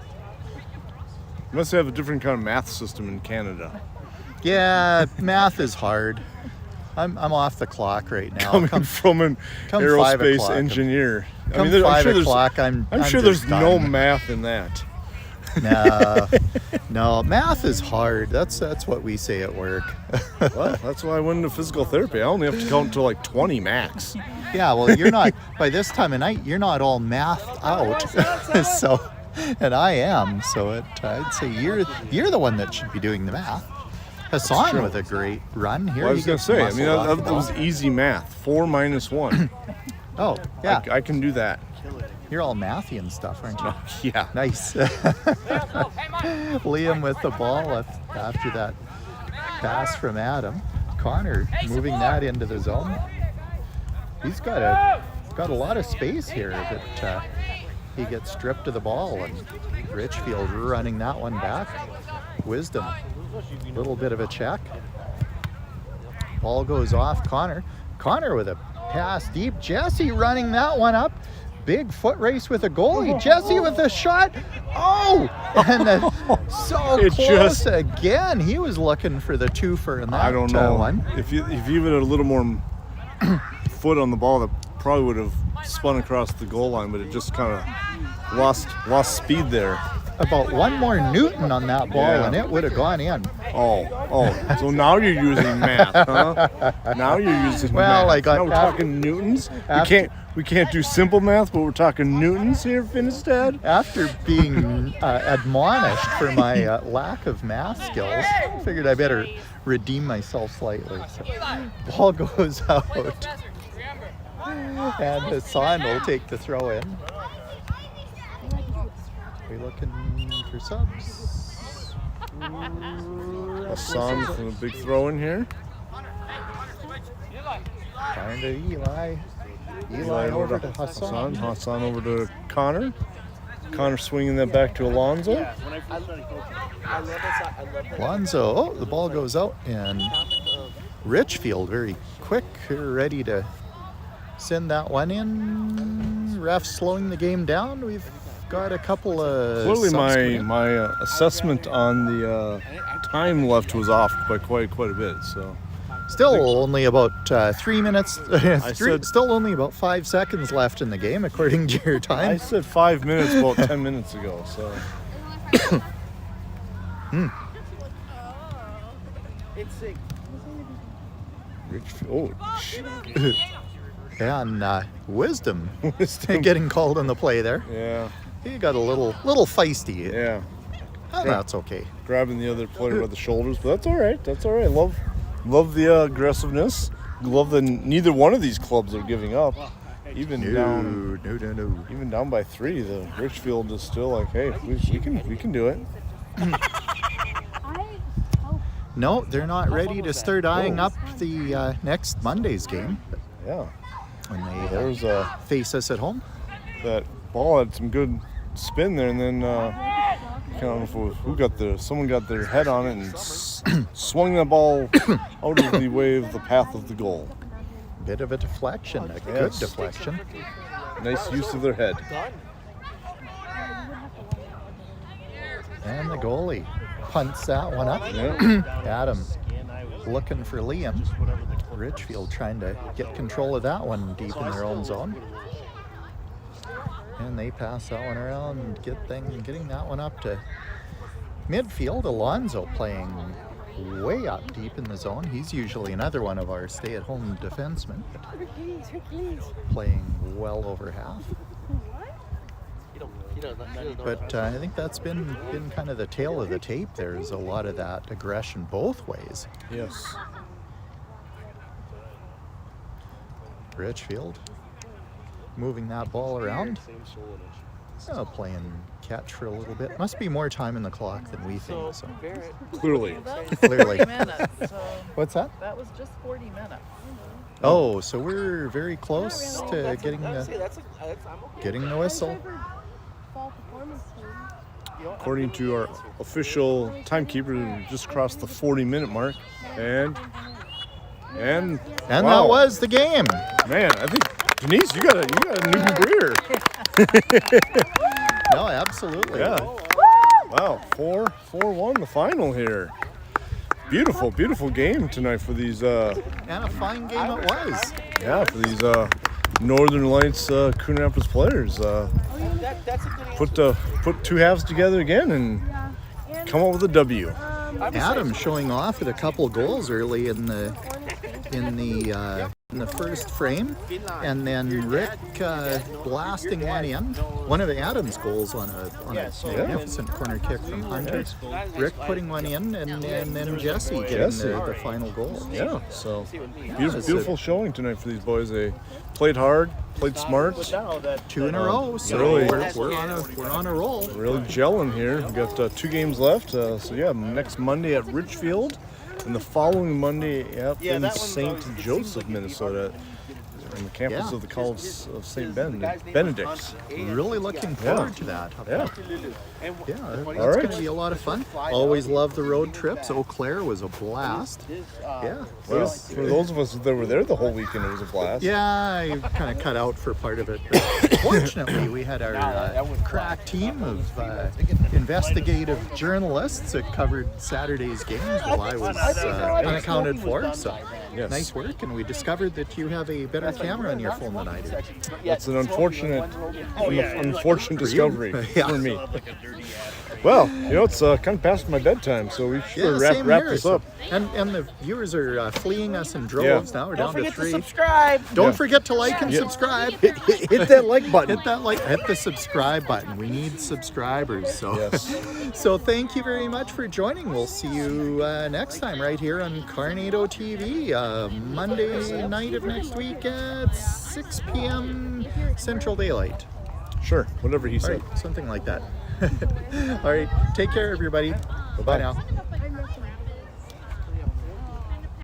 Must have a different kind of math system in Canada. Yeah, math is hard. I'm off the clock right now. Coming from an come 5 aerospace o'clock. engineer. Come I'm 5 sure o'clock, I'm sure just there's no done. math in that. No, math is hard. That's what we say at work. Well, that's why I went into physical therapy. I only have to count to like 20 max. Yeah, well, you're not, by this time of night, you're not all mathed out. So, and I am. So I'd say you're the one that should be doing the math. Hassan true. with a great run here. Well, I He was going to gets say, I muscled mean, off the that was ball. easy math. 4 minus 1. Oh, yeah. I can do that. You're all mathy and stuff, aren't you? Yeah. Nice. Liam with the ball after that pass from Adam. Connor moving that into the zone. He's got a lot of space here, but he gets stripped of the ball, and Richfield running that one back. Wisdom, a little bit of a check. Ball goes off Connor. Connor with a pass deep. Jesse running that one up. Big foot race with a goalie. Jesse with a shot. Oh! And then so It close just- again. He was looking for the twofer in that I don't know. one. If you give it a little more foot on the ball, that probably would have spun across the goal line, but it just kind of lost speed there. About one more Newton on that ball, Yeah. and it would have gone in. Oh. So now you're using math, huh? Now you're using Well, math. I got now we're after- talking newtons. after- We can't do simple math, but we're talking newtons here, Finstad. After being admonished for my lack of math skills, I figured I better redeem myself slightly. So, ball goes out, and Hassan will take the throw in. We looking for subs? Hassan from a big throw in here. Find to Eli. Eli over to Hassan. Hassan over to Connor. Connor swinging that back to Alonzo. I love that. Lonzo, oh, the ball goes out, and Richfield very quick, ready to send that one in. Ref slowing the game down. We've got a couple of Clearly, subs coming in. my assessment on the time left was off by quite a bit. So Still only about 3 minutes. said- Still only about 5 seconds left in the game, according to your I time. said 5 minutes about 10 minutes ago. So Richfield. Oh, And Wisdom Wisdom. getting called on the play there. Yeah, He got a little feisty. yeah. And that's okay. Grabbing the other player by the shoulders, but that's all right. That's all right. Love the aggressiveness. Love that neither one of these clubs are giving up. Even down No. even down by 3, the Richfield is still like, hey, we can do it. No, they're not ready to start eyeing up the next Monday's game Yeah. when they There's face us at home. that ball had some good spin there, and then I don't know if it was someone got their head on it and swung that ball out of the way of the path of the goal. Bit of a deflection, a good Yes. deflection. Nice use of their head. And the goalie punts that one up. Yeah. Adam looking for Liam. Richfield trying to get control of that one deep in their own zone. And they pass that one around, getting that one up to midfield. Alonzo playing way up deep in the zone. He's usually another one of our stay-at-home defensemen, playing well over half. But I think that's been kind of the tail of the tape. There's a lot of that aggression both ways. Yes. Richfield moving that ball around. Same shoulder. Playing catch for a little bit. Must be more time in the clock than we think. So Barrett. Clearly. clearly. minutes. So What's that? that was just 40 minutes. Oh, so we're very close to That's getting I'm the okay. getting the whistle. Fall performance team. You know, According to our official timekeeper, we just crossed the 40-minute mark, and And wow. that was the game. Man, I think Denise, you got a new career. No, absolutely. Yeah. Wow, 4-1 the final here. Beautiful, beautiful game tonight for these And a fine game it was. for these Northern Lights Coon Rapids players. that's a good Put two halves together again and come up with a W. Adam showing off with a couple goals early in the first frame, and then Rick blasting one in. One of Adam's goals on a magnificent corner kick from Hunter. Rick putting one in, and then Jesse getting the final goal. Yeah, so it's beautiful showing tonight for these boys. They played hard, played smart, 2 in a row. So really- we're on a roll. really gelling here. We've got 2 games left. So yeah, next Monday at Richfield, and the following Monday up in St. Joseph, Minnesota, on the campus of the College of St. Benedict's. Really looking forward to that. Yeah. Yeah, it's right. going to be a lot of fun. Always love the road trips. Eau Claire was a blast. Yeah. Well, for those of us that were there the whole weekend, it was a blast. Yeah, I kind of cut out for part of it. But fortunately, we had our crack team of investigative journalists that covered Saturday's games while I was unaccounted for. So Yes. nice work. And we discovered that you have a better camera on your phone than I do. That's an unfortunate discovery Yeah. for me. Well, it's kind of past my bedtime, so we should wrap here. this up. And the viewers are fleeing us in droves now. We're down to 3. Subscribe. Don't forget to like and subscribe. Hit that like button. Hit the subscribe button. We need subscribers. So, Yes. so thank you very much for joining. We'll see you next time right here on Carnado TV, Monday night of next week at 6 p.m. Central Daylight. Sure, whatever he All said. right, something like that. All right, take care, everybody. Bye now.